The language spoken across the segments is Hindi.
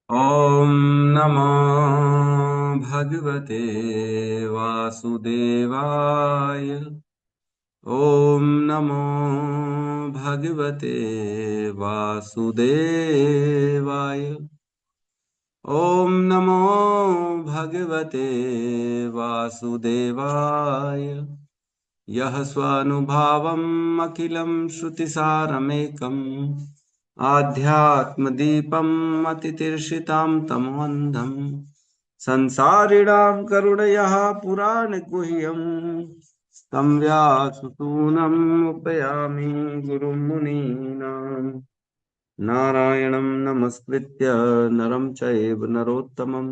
ॐ नमो भगवते वासुदेवाय। ॐ नमो भगवते वासुदेवाय। ॐ नमो भगवते वासुदेवाय। यः स्वानुभावम् अखिलं श्रुतिसारमेकम् आध्यात्मदीपम् अतितीर्षितां तमोऽन्धम् संसारिणां करुणया पुराणगुह्यम् तं व्याससूनम् उपयामि गुरुं मुनीनाम्। नारायणं नमस्कृत्य नरं चैव नरोत्तमं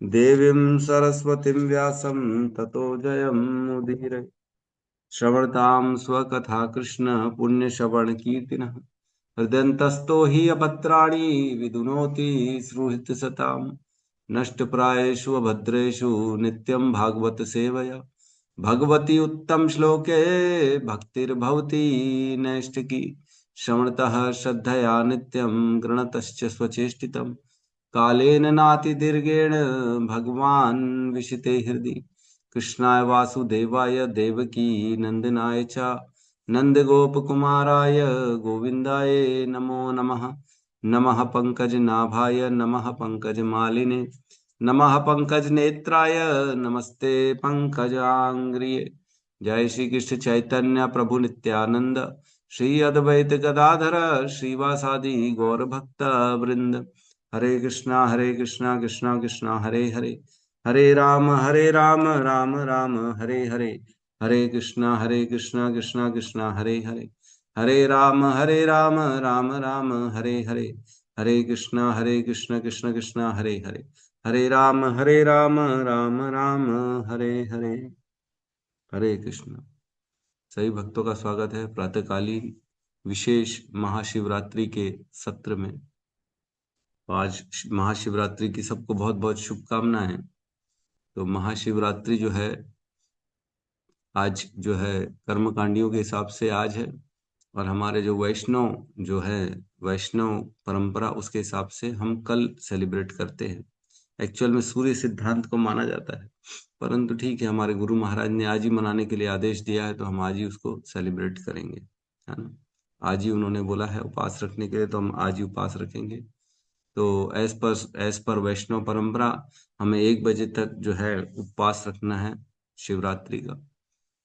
देवीं सरस्वतीं व्यासं ततो जयमुदीरये। श्रवणतां स्वकथा कृष्ण पुण्यश्रवण कीर्तिनः हृदयन्तस्तो हि अपत्राणि विदुनोति श्रुहित सताम् नष्टप्रायेषु भद्रेषु नित्यं भागवत सेवया भगवती उत्तम श्लोके भक्तिर्भवति नैष्ठिकी श्रवणतः श्रद्धया नित्यं गृणतश्च स्वचेष्टितम् कालेन नातिदीर्घेण भगवान् विशिते हृदि कृष्णाय वासुदेवाय देवकी नंदनाय च नंदगोपकुमाराय गोविन्दाय नमो नमः। नमः पंकजनाभाय नमः पंकजमालिने नमः पंकजनेत्राय नमस्ते पंकजांग्रिये। जय श्री कृष्ण चैतन्य प्रभु नित्यानंद श्री अद्वैत गदाधर श्रीवासादि गौर भक्त वृंद। हरे कृष्णा कृष्णा कृष्णा हरे हरे हरे राम राम राम हरे हरे। हरे कृष्णा कृष्णा कृष्णा हरे हरे हरे राम राम हरे हरे। हरे कृष्णा कृष्ण कृष्णा हरे हरे हरे राम राम हरे हरे। हरे कृष्ण। सभी भक्तों का स्वागत है प्रातःकालीन विशेष महाशिवरात्रि के सत्र में। आज महाशिवरात्रि की सबको बहुत बहुत शुभकामनाएं। तो महाशिवरात्रि जो है आज जो है कर्मकांडियों के हिसाब से आज है, और हमारे जो वैष्णव जो है वैष्णव परंपरा उसके हिसाब से हम कल सेलिब्रेट करते हैं। एक्चुअल में सूर्य सिद्धांत को माना जाता है, परंतु ठीक है, हमारे गुरु महाराज ने आज ही मनाने के लिए आदेश दिया है तो हम आज ही उसको सेलिब्रेट करेंगे, है ना। आज ही उन्होंने बोला है उपवास रखने के लिए, तो हम आज ही उपवास रखेंगे। तो एज पर वैष्णव परंपरा हमें 1 बजे तक जो है उपवास रखना है शिवरात्रि का।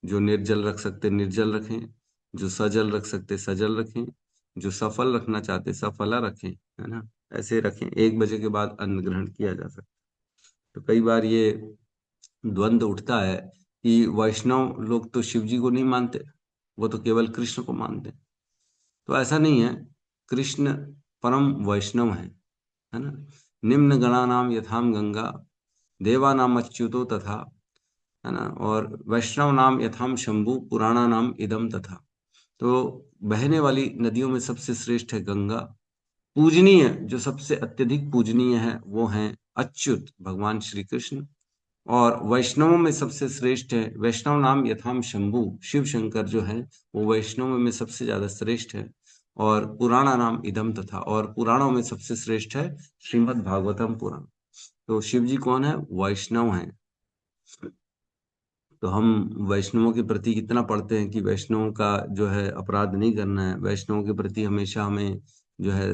जो निर्जल रख सकते निर्जल रखें, जो सजल रख सकते सजल रखें, जो सफल रखना चाहते सफला रखें, है ना। ऐसे रखें, 1 बजे के बाद अन्न ग्रहण किया जा सकता। तो कई बार ये द्वंद्व उठता है कि वैष्णव लोग तो शिव जी को नहीं मानते, वो तो केवल कृष्ण को मानते। तो ऐसा नहीं है, कृष्ण परम वैष्णव है ना। निम्न गणानाम यथाम गंगा देवानाम अच्युतो तथा, है ना। और वैष्णव नाम यथाम शंभु पुराणा नाम इदम तथा। तो बहने वाली नदियों में सबसे श्रेष्ठ है गंगा। पूजनीय, जो सबसे अत्यधिक पूजनीय है वो है अच्युत भगवान श्री कृष्ण। और वैष्णवों में सबसे श्रेष्ठ है वैष्णव नाम यथाम शंभु, शिव शंकर जो है वो वैष्णवों में सबसे ज्यादा श्रेष्ठ है। और पुराणा नाम इदम तथा, और पुराणों में सबसे श्रेष्ठ है श्रीमद् भागवतम पुराण। तो शिव जी कौन है? वैष्णव है। तो हम वैष्णवों के प्रति कितना पढ़ते हैं कि वैष्णवों का जो है अपराध नहीं करना है, वैष्णवों के प्रति हमेशा हमें जो है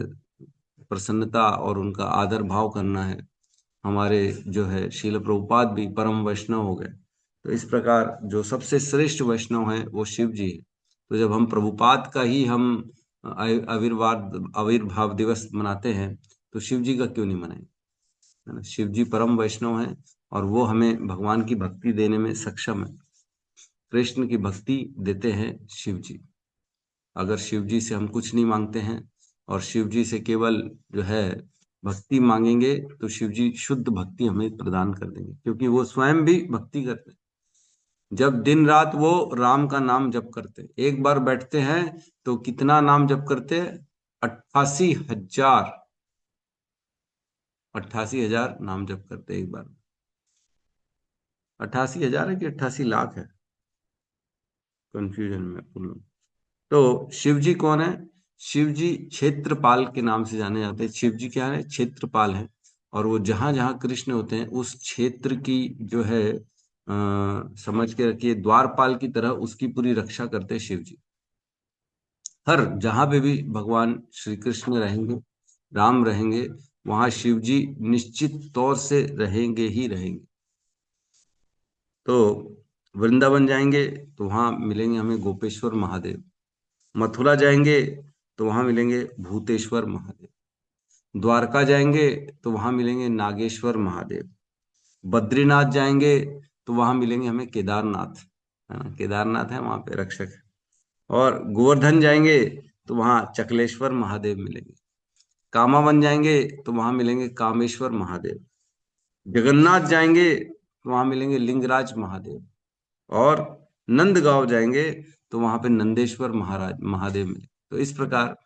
प्रसन्नता और उनका आदर भाव करना है। हमारे जो है शील प्रभुपाद भी परम वैष्णव हो गए। तो इस प्रकार जो सबसे श्रेष्ठ वैष्णव है वो शिव जी है। तो जब हम प्रभुपाद का ही हम आविर्भाव दिवस मनाते हैं, तो शिव जी का क्यों नहीं मनाएंगे, है ना। शिव जी परम वैष्णव हैं और वो हमें भगवान की भक्ति देने में सक्षम है। कृष्ण की भक्ति देते हैं शिव जी। अगर शिव जी से हम कुछ नहीं मांगते हैं और शिव जी से केवल जो है भक्ति मांगेंगे, तो शिव जी शुद्ध भक्ति हमें प्रदान कर देंगे, क्योंकि वो स्वयं भी भक्ति करते हैं। जब दिन रात वो राम का नाम जप करते हैं, एक बार बैठते हैं तो कितना नाम जप करते हैं? 88,000, 88,000 नाम जप करते हैं एक बार। 88,000 है कि 88 लाख है? कंफ्यूजन में पुल। तो शिव जी कौन है? शिव जी क्षेत्रपाल के नाम से जाने जाते हैं। शिव जी क्या है? क्षेत्रपाल है। और वो जहां जहां कृष्ण होते हैं उस क्षेत्र की जो है समझ के रखिए द्वारपाल की तरह उसकी पूरी रक्षा करते हैं शिव जी। हर जहां पे भी भगवान श्री कृष्ण रहेंगे, राम रहेंगे, वहां शिव जी निश्चित तौर से रहेंगे ही रहेंगे। तो वृंदावन जाएंगे तो वहां मिलेंगे हमें गोपेश्वर महादेव। मथुरा जाएंगे तो वहां मिलेंगे भूतेश्वर महादेव। द्वारका जाएंगे तो वहां मिलेंगे नागेश्वर महादेव। बद्रीनाथ जाएंगे तो वहां मिलेंगे हमें केदारनाथ, है ना, केदारनाथ है वहां पे रक्षक। और गोवर्धन जाएंगे तो वहां चकलेश्वर महादेव मिलेंगे। कामावन जाएंगे तो वहां मिलेंगे कामेश्वर महादेव। जगन्नाथ जाएंगे तो वहां मिलेंगे लिंगराज महादेव। और नंदगांव जाएंगे तो वहां पे नंदेश्वर महाराज महादेव मिले। तो इस प्रकार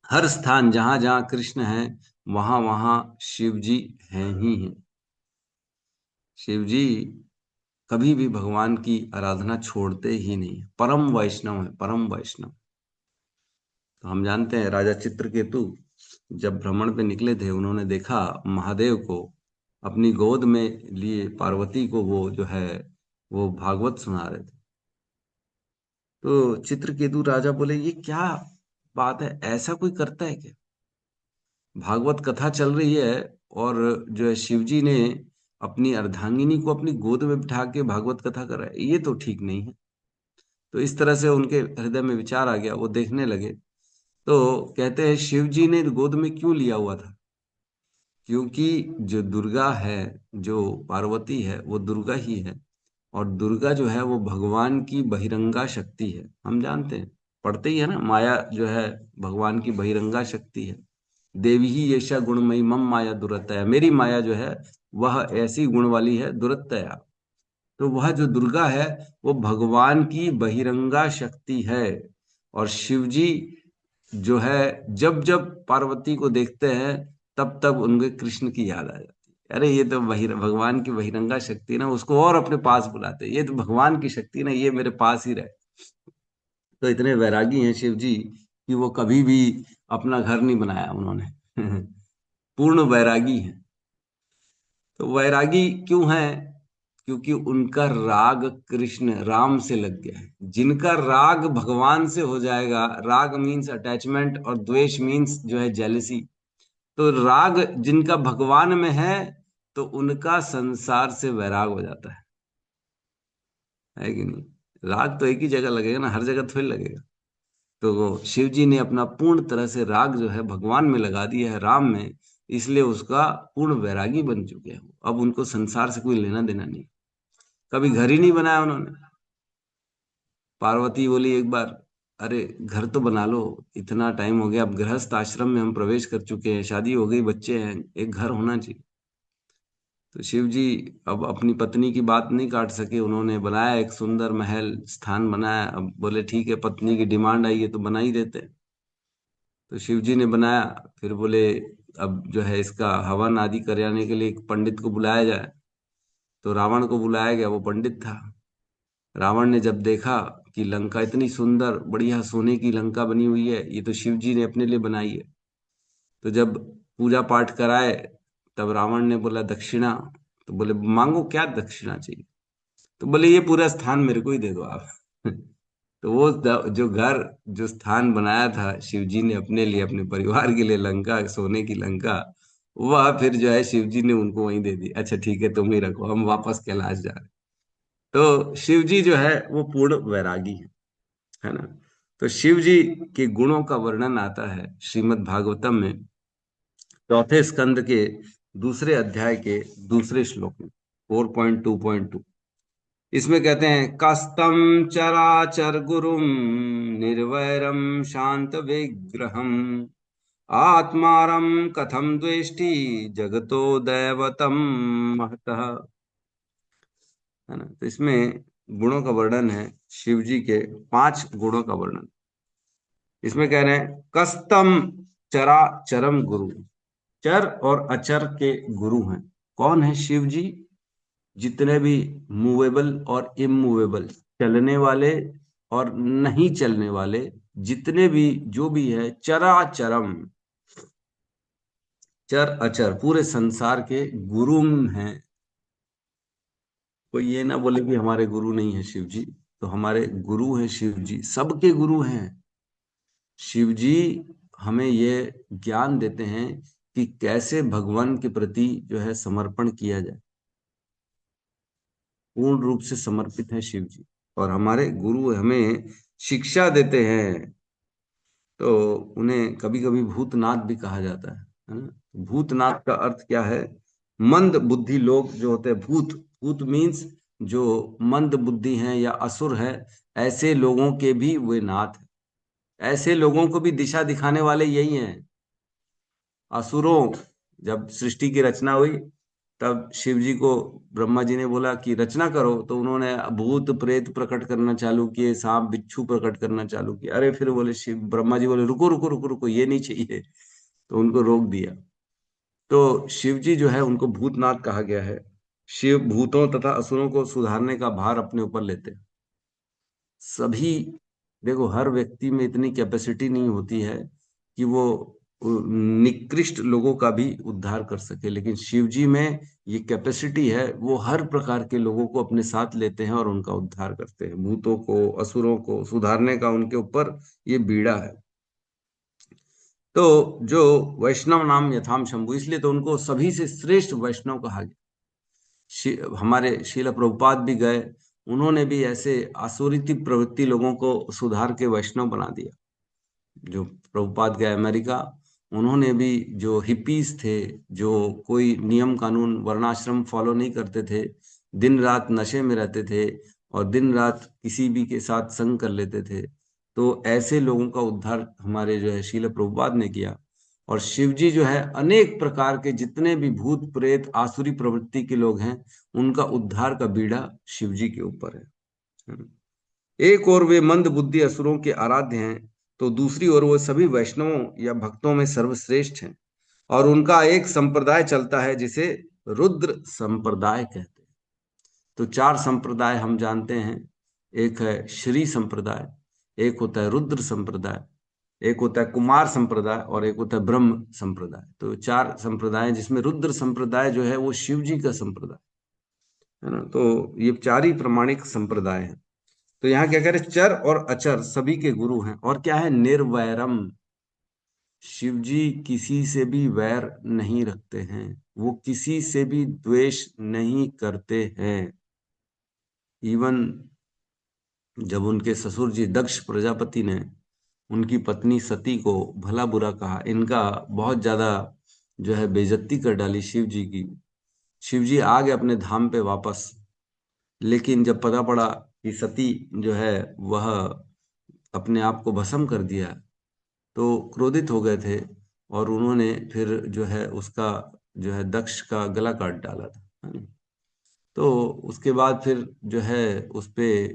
हर स्थान जहां जहां कृष्ण है वहां वहां शिव जी हैं ही हैं। शिव जी कभी भी भगवान की आराधना छोड़ते ही नहीं, परम वैष्णव है, परम वैष्णव। तो हम जानते हैं राजा चित्रकेतु जब भ्रमण पे निकले थे, उन्होंने देखा महादेव को अपनी गोद में लिए, पार्वती को वो जो है वो भागवत सुना रहे थे। तो चित्रकेतु राजा बोले ये क्या बात है, ऐसा कोई करता है क्या? भागवत कथा चल रही है और जो है शिवजी ने अपनी अर्धांगिनी को अपनी गोद में बिठा के भागवत कथा कर रहा है, ये तो ठीक नहीं है। तो इस तरह से उनके हृदय में विचार आ गया, वो देखने लगे। तो कहते हैं शिव जी ने गोद में क्यों लिया हुआ था? क्योंकि जो दुर्गा है, जो पार्वती है, वो दुर्गा ही है। और दुर्गा जो है वो भगवान की बहिरंगा शक्ति है। हम जानते हैं, पढ़ते ही है ना, माया जो है भगवान की बहिरंगा शक्ति है। देवी ही येषा गुणमयी मम माया दुरतया, मेरी माया जो है वह ऐसी गुण वाली है दुरतया। तो वह जो दुर्गा है वो भगवान की बहिरंगा शक्ति है। और शिव जी जो है जब जब पार्वती को देखते हैं तब तब उनके कृष्ण की याद आ जाती है। अरे ये तो भगवान की बहिरंगा शक्ति है ना, उसको और अपने पास बुलाते हैं, ये तो भगवान की शक्ति है ना, ये मेरे पास ही रहे। तो इतने वैरागी हैं शिव जी कि वो कभी भी अपना घर नहीं बनाया उन्होंने। पूर्ण वैरागी हैं। तो वैरागी क्यों है? क्योंकि उनका राग कृष्ण राम से लग गया है। जिनका राग भगवान से हो जाएगा, राग मीन्स अटैचमेंट और द्वेष मीन्स जो है जेलिसी। तो राग जिनका भगवान में है तो उनका संसार से वैराग हो जाता है कि नहीं? राग तो एक ही जगह लगेगा ना, हर जगह थोड़ी लगेगा। तो वो शिव जी ने अपना पूर्ण तरह से राग जो है भगवान में लगा दिया है, राम में। इसलिए उसका पूर्ण वैरागी बन चुके हैं। अब उनको संसार से कोई लेना देना नहीं। कभी घर ही नहीं बनाया उन्होंने। पार्वती बोली एक बार, अरे घर तो बना लो, इतना टाइम हो गया, अब गृहस्थ आश्रम में हम प्रवेश कर चुके हैं, शादी हो गई, बच्चे हैं, एक घर होना चाहिए। तो शिव जी अब अपनी पत्नी की बात नहीं काट सके, उन्होंने बनाया एक सुंदर महल स्थान बनाया। अब बोले ठीक है, पत्नी की डिमांड आई है तो बना ही देते हैं। तो शिव जी ने बनाया। फिर बोले अब जो है इसका हवन आदि कराने के लिए एक पंडित को बुलाया जाए। तो रावण को बुलाया गया, वो पंडित था। रावण ने जब देखा कि लंका इतनी सुंदर बढ़िया सोने की लंका बनी हुई है, ये तो शिव जी ने अपने लिए बनाई है। तो जब पूजा पाठ कराए तब रावण ने बोला दक्षिणा। तो बोले मांगो, क्या दक्षिणा चाहिए? तो बोले ये पूरा स्थान मेरे को ही दे दो आप। तो वो जो घर, जो स्थान बनाया था शिव जी ने अपने लिए, अपने परिवार के लिए, लंका, सोने की लंका, वह फिर जो है शिव जी ने उनको वहीं दे दी। अच्छा ठीक है, तुम ही रखो, हम वापस कैलाश जा रहे हैं। तो शिव जी जो है वो पूर्ण वैरागी है ना। तो शिव जी के गुणों का वर्णन आता है श्रीमद् भागवतम में, चौथे स्कंद के दूसरे अध्याय के दूसरे श्लोक में, 4.2.2। इसमें कहते हैं कस्तम चराचर गुरुम निर्वैरम शांत विग्रहम आत्मारम कथम द्वेष्टि जगतो दैवतम महतः। है ना। तो इसमें गुणों का वर्णन है, शिव जी के 5 गुणों का वर्णन। इसमें कह रहे हैं कस्तम चरा चरम गुरु, चर और अचर के गुरु हैं। कौन है शिव जी? जितने भी मूवेबल और इमूवेबल, चलने वाले और नहीं चलने वाले, जितने भी जो भी है चराचरम, चर अचर पूरे संसार के गुरु हैं। कोई ये ना बोले कि हमारे गुरु नहीं है शिव जी। तो हमारे गुरु हैं शिव जी, सबके गुरु हैं शिव जी। हमें ये ज्ञान देते हैं कि कैसे भगवान के प्रति जो है समर्पण किया जाए। पूर्ण रूप से समर्पित है शिव जी। और हमारे गुरु हमें शिक्षा देते हैं। तो उन्हें कभी कभी भूतनाथ भी कहा जाता है ना। भूतनाथ का अर्थ क्या है? मंद बुद्धि लोग जो होते हैं, भूत, भूत मीन्स जो मंद बुद्धि हैं या असुर है, ऐसे लोगों के भी वे नाथ है। ऐसे लोगों को भी दिशा दिखाने वाले यही हैं। असुरों, जब सृष्टि की रचना हुई तब शिव जी को ब्रह्मा जी ने बोला कि रचना करो, तो उन्होंने भूत प्रेत प्रकट करना चालू किए, सांप बिच्छू प्रकट करना चालू किया। अरे फिर बोले शिव, ब्रह्मा जी बोले रुको रुको रुको रुको, ये नहीं चाहिए, तो उनको रोक दिया। तो शिव जी जो है उनको भूतनाथ कहा गया है। शिव भूतों तथा असुरों को सुधारने का भार अपने ऊपर लेते हैं। सभी, देखो हर व्यक्ति में इतनी कैपेसिटी नहीं होती है कि वो निकृष्ट लोगों का भी उद्धार कर सके, लेकिन शिव जी में ये कैपेसिटी है। वो हर प्रकार के लोगों को अपने साथ लेते हैं और उनका उद्धार करते हैं। भूतों को, असुरों को सुधारने का उनके ऊपर ये बीड़ा है। तो जो वैष्णव नाम यथाम शंभु, इसलिए तो उनको सभी से श्रेष्ठ वैष्णव कहा गया। हमारे शील प्रभुपाद भी गए, उन्होंने भी ऐसे आसुरिति प्रवृत्ति लोगों को सुधार के वैष्णव बना दिया। जो प्रभुपाद गए अमेरिका, उन्होंने भी जो हिपीज थे, जो कोई नियम कानून वर्णाश्रम फॉलो नहीं करते थे, दिन रात नशे में रहते थे और दिन रात किसी भी के साथ संग कर लेते थे, तो ऐसे लोगों का उद्धार हमारे जो है शील प्रभुपाद ने किया। और शिव जी जो है अनेक प्रकार के जितने भी भूत प्रेत आसुरी प्रवृत्ति के लोग हैं, उनका उद्धार का बीड़ा शिव जी के ऊपर है। एक और वे मंद बुद्धि असुरों के आराध्य हैं, तो दूसरी ओर वो सभी वैष्णवों या भक्तों में सर्वश्रेष्ठ हैं। और उनका एक संप्रदाय चलता है जिसे रुद्र संप्रदाय कहते हैं। तो चार संप्रदाय हम जानते हैं। एक है श्री संप्रदाय, एक होता है रुद्र संप्रदाय, एक होता है कुमार संप्रदाय और एक होता है ब्रह्म संप्रदाय। तो चार संप्रदाय हैं, जिसमें रुद्र संप्रदाय जो है वो शिव जी का संप्रदाय है ना। तो ये चार ही प्रमाणिक संप्रदाय हैं। तो यहाँ क्या कह रहे, चर और अचर सभी के गुरु हैं। और क्या है, निर्वैरम। शिव जी किसी से भी वैर नहीं रखते हैं, वो किसी से भी द्वेष नहीं करते हैं। इवन जब उनके ससुर जी दक्ष प्रजापति ने उनकी पत्नी सती को भला बुरा कहा, इनका बहुत ज्यादा जो है बेइज्जती कर डाली शिव जी की, शिव जी आ गए अपने धाम पे वापस। लेकिन जब पता पड़ा कि सती जो है वह अपने आप को भस्म कर दिया, तो क्रोधित हो गए थे और उन्होंने फिर जो है उसका जो है दक्ष का गला काट डाला था, है ना? तो उसके बाद फिर जो है उस पे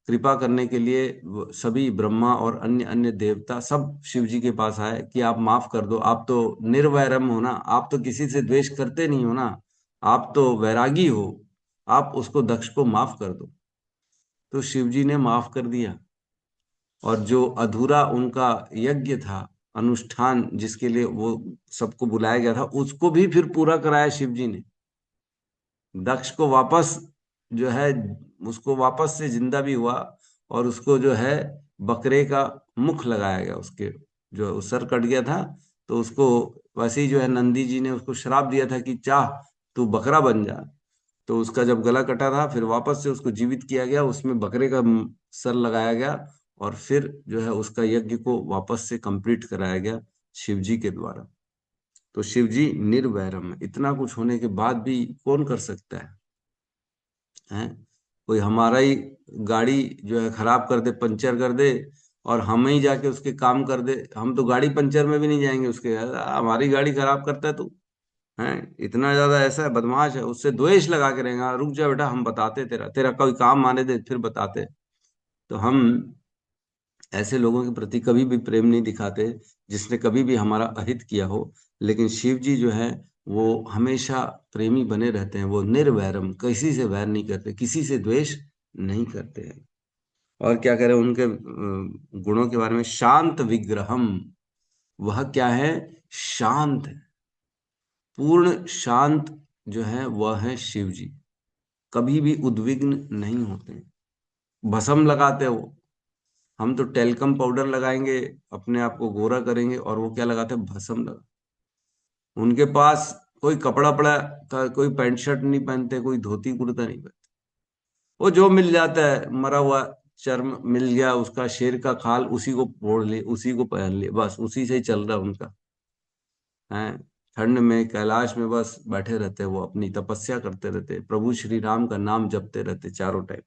कृपा करने के लिए सभी ब्रह्मा और अन्य अन्य देवता सब शिव जी के पास आए कि आप माफ कर दो, आप तो निर्वैरम हो ना, आप तो किसी से द्वेष करते नहीं हो ना, आप तो वैरागी हो, आप उसको दक्ष को माफ कर दो। तो शिव जी ने माफ कर दिया। और जो अधूरा उनका यज्ञ था, अनुष्ठान जिसके लिए वो सबको बुलाया गया था, उसको भी फिर पूरा कराया शिव जी ने। दक्ष को वापस जो है, उसको वापस से जिंदा भी हुआ और उसको जो है बकरे का मुख लगाया गया। उसके जो सर कट गया था, तो उसको वैसे ही जो है नंदी जी ने उसको श्राप दिया था कि चाह तू बकरा बन जा। तो उसका जब गला कटा था, फिर वापस से उसको जीवित किया गया, उसमें बकरे का सर लगाया गया और फिर जो है उसका यज्ञ को वापस से कंप्लीट कराया गया शिव जी के द्वारा। तो शिव जी निर्वैरम है। इतना कुछ होने के बाद भी कौन कर सकता है? कोई हमारा ही गाड़ी जो है खराब कर दे, पंचर कर दे, और हम ही जाके उसके काम कर दे, हम तो गाड़ी पंचर में भी नहीं जाएंगे उसके, हमारी गाड़ी खराब करता है तू, है इतना ज्यादा ऐसा है, बदमाश है, उससे द्वेष लगा के रहेगा, रुक जा बेटा हम बताते, तेरा तेरा कोई काम आने दे फिर बताते। तो हम ऐसे लोगों के प्रति कभी भी प्रेम नहीं दिखाते जिसने कभी भी हमारा अहित किया हो। लेकिन शिव जी जो है वो हमेशा प्रेमी बने रहते हैं, वो निर्वैरम, किसी से वैर नहीं करते, किसी से द्वेष नहीं करते हैं। और क्या करें उनके गुणों के बारे में, शांत विग्रहम। वह क्या है? शांत है। पूर्ण शांत जो है वह है शिव जी। कभी भी उद्विग्न नहीं होते। भस्म लगाते हैं वो। हम तो टेल्कम पाउडर लगाएंगे, अपने आप को गोरा करेंगे, और वो क्या लगाते हैं? भस्म लगा। उनके पास कोई कपड़ा पड़ा था, कोई पैंट शर्ट नहीं पहनते, कोई धोती कुर्ता नहीं पहनते। वो जो मिल जाता है, मरा हुआ चर्म मिल गया उसका, शेर का खाल, उसी को फोड़ लिए, उसी को पहन लिए, बस उसी से ही चल रहा है उनका है। ठंड में कैलाश में बस बैठे रहते, वो अपनी तपस्या करते रहते, प्रभु श्री राम का नाम जपते रहते चारों टाइम।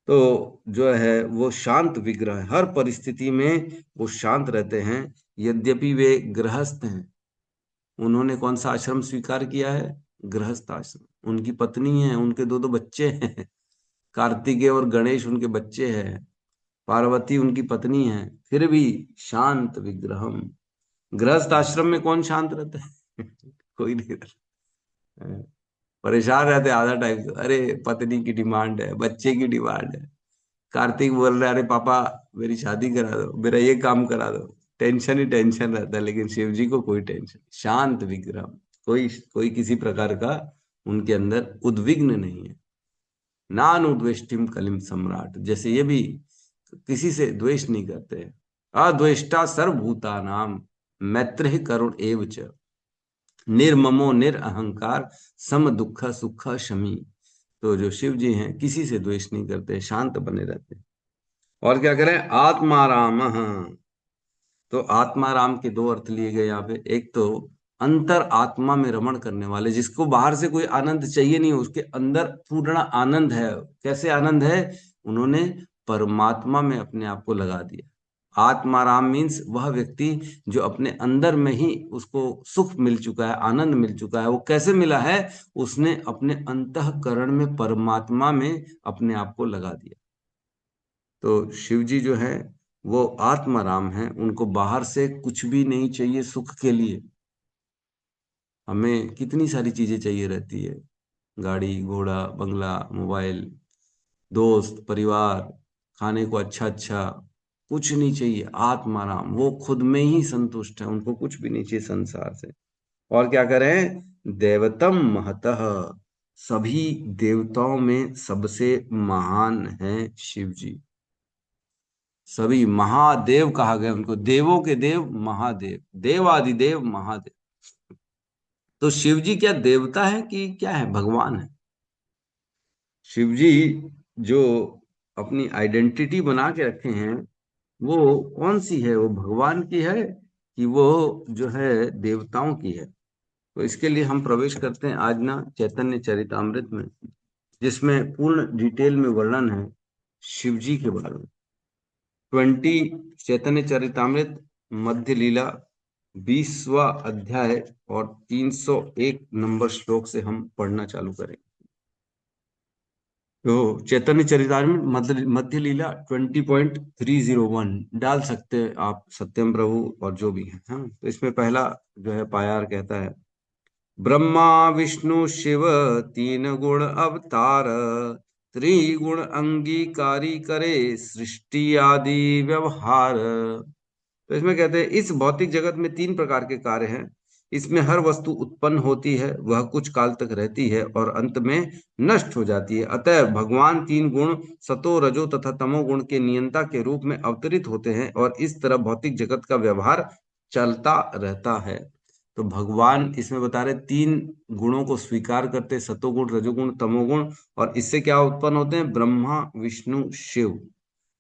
तो जो है वो शांत विग्रह है, हर परिस्थिति में वो शांत रहते हैं। यद्यपि वे गृहस्थ हैं। उन्होंने कौन सा आश्रम स्वीकार किया है? गृहस्थ आश्रम। उनकी पत्नी है, उनके दो दो बच्चे हैं। कार्तिकेय और गणेश उनके बच्चे हैं, पार्वती उनकी पत्नी है, फिर भी शांत विग्रहम। गृहस्थ आश्रम में कौन शांत रहता है? कोई नहीं रहता है। परेशान रहते आधा टाइम तो, अरे पत्नी की डिमांड है, बच्चे की डिमांड है। कार्तिक बोल रहा है, अरे पापा मेरी शादी करा दो, मेरा ये काम करा दो। टेंशन ही टेंशन रहता है। लेकिन शिव जी को कोई टेंशन, शांत विग्रह। कोई कोई किसी प्रकार का उनके अंदर उद्विग्न नहीं है। नान उद्वेष्टिम कलिम सम्राट, जैसे ये भी किसी से द्वेष नहीं करते। अद्वेष्टा सर्वभूता नाम, मैत्री करुण एव च, निर्ममो निरअहंकार, सम दुख सुख शमी। तो जो शिव जी हैं किसी से द्वेष नहीं करते, शांत बने रहते हैं। और क्या करें? आत्माराम। तो आत्माराम के दो अर्थ लिए गए यहाँ पे। एक तो अंतर आत्मा में रमण करने वाले, जिसको बाहर से कोई आनंद चाहिए नहीं, उसके अंदर पूर्ण आनंद है। कैसे आनंद है? उन्होंने परमात्मा में अपने आप को लगा दिया। आत्माराम मीन्स वह व्यक्ति जो अपने अंदर में ही उसको सुख मिल चुका है, आनंद मिल चुका है। वो कैसे मिला है? उसने अपने अंतःकरण में परमात्मा में अपने आप को लगा दिया। तो शिव जी जो है वो आत्माराम है, उनको बाहर से कुछ भी नहीं चाहिए सुख के लिए। हमें कितनी सारी चीजें चाहिए रहती है, गाड़ी घोड़ा बंगला मोबाइल, दोस्त परिवार, खाने को अच्छा अच्छा। कुछ नहीं चाहिए। आत्माराम, वो खुद में ही संतुष्ट है, उनको कुछ भी नहीं चाहिए संसार से। और क्या करें? देवतम महतः, सभी देवताओं में सबसे महान है शिव जी। सभी महादेव कहा गया उनको, देवों के देव महादेव, देवादिदेव महादेव। तो शिव जी क्या देवता है कि क्या है? भगवान है। शिव जी जो अपनी आइडेंटिटी बना के रखे हैं, वो कौन सी है? वो भगवान की है कि वो जो है देवताओं की है? तो इसके लिए हम प्रवेश करते हैं आज ना चैतन्य चरितामृत में, जिसमें पूर्ण डिटेल में वर्णन है शिव जी के बारे में। 20 चैतन्य चरितामृत मध्य लीला 20वां अध्याय और 301 नंबर श्लोक से हम पढ़ना चालू करें। तो चैतन्य चरितामृत मध्य लीला 20.301 डाल सकते हैं आप, सत्यम प्रभु और जो भी है। हाँ, तो इसमें पहला जो है पायार कहता है, ब्रह्मा विष्णु शिव तीन गुण अवतार, त्रिगुण अंगीकारी करे सृष्टि आदि व्यवहार। तो इसमें कहते हैं इस भौतिक जगत में तीन प्रकार के कार्य हैं। इसमें हर वस्तु उत्पन्न होती है, वह कुछ काल तक रहती है और अंत में नष्ट हो जाती है। अतः भगवान तीन गुण सतो रजो तथा तमो गुण के नियंता के रूप में अवतरित होते हैं और इस तरह भौतिक जगत का व्यवहार चलता रहता है। तो भगवान इसमें बता रहे तीन गुणों को स्वीकार करते, सतोगुण रजोगुण तमोगुण, और इससे क्या उत्पन्न होते हैं? ब्रह्मा विष्णु शिव।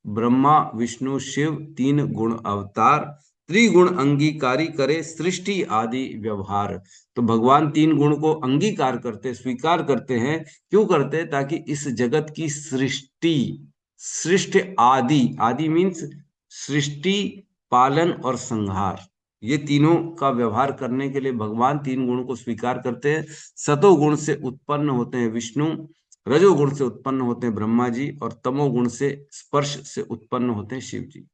ब्रह्मा विष्णु शिव तीन गुण अवतार, त्रिगुण अंगीकारी करे सृष्टि आदि व्यवहार। तो भगवान तीन गुण को अंगीकार करते, स्वीकार करते हैं। क्यों करते? ताकि इस जगत की सृष्टि, सृष्टि आदि, आदि मीन्स सृष्टि, पालन और संहार, ये तीनों का व्यवहार करने के लिए भगवान तीन गुण को स्वीकार करते हैं। सतो गुण से उत्पन्न होते हैं विष्णु, रजोगुण से उत्पन्न होते हैं ब्रह्मा जी, और तमोगुण से स्पर्श से उत्पन्न होते हैं शिव जी।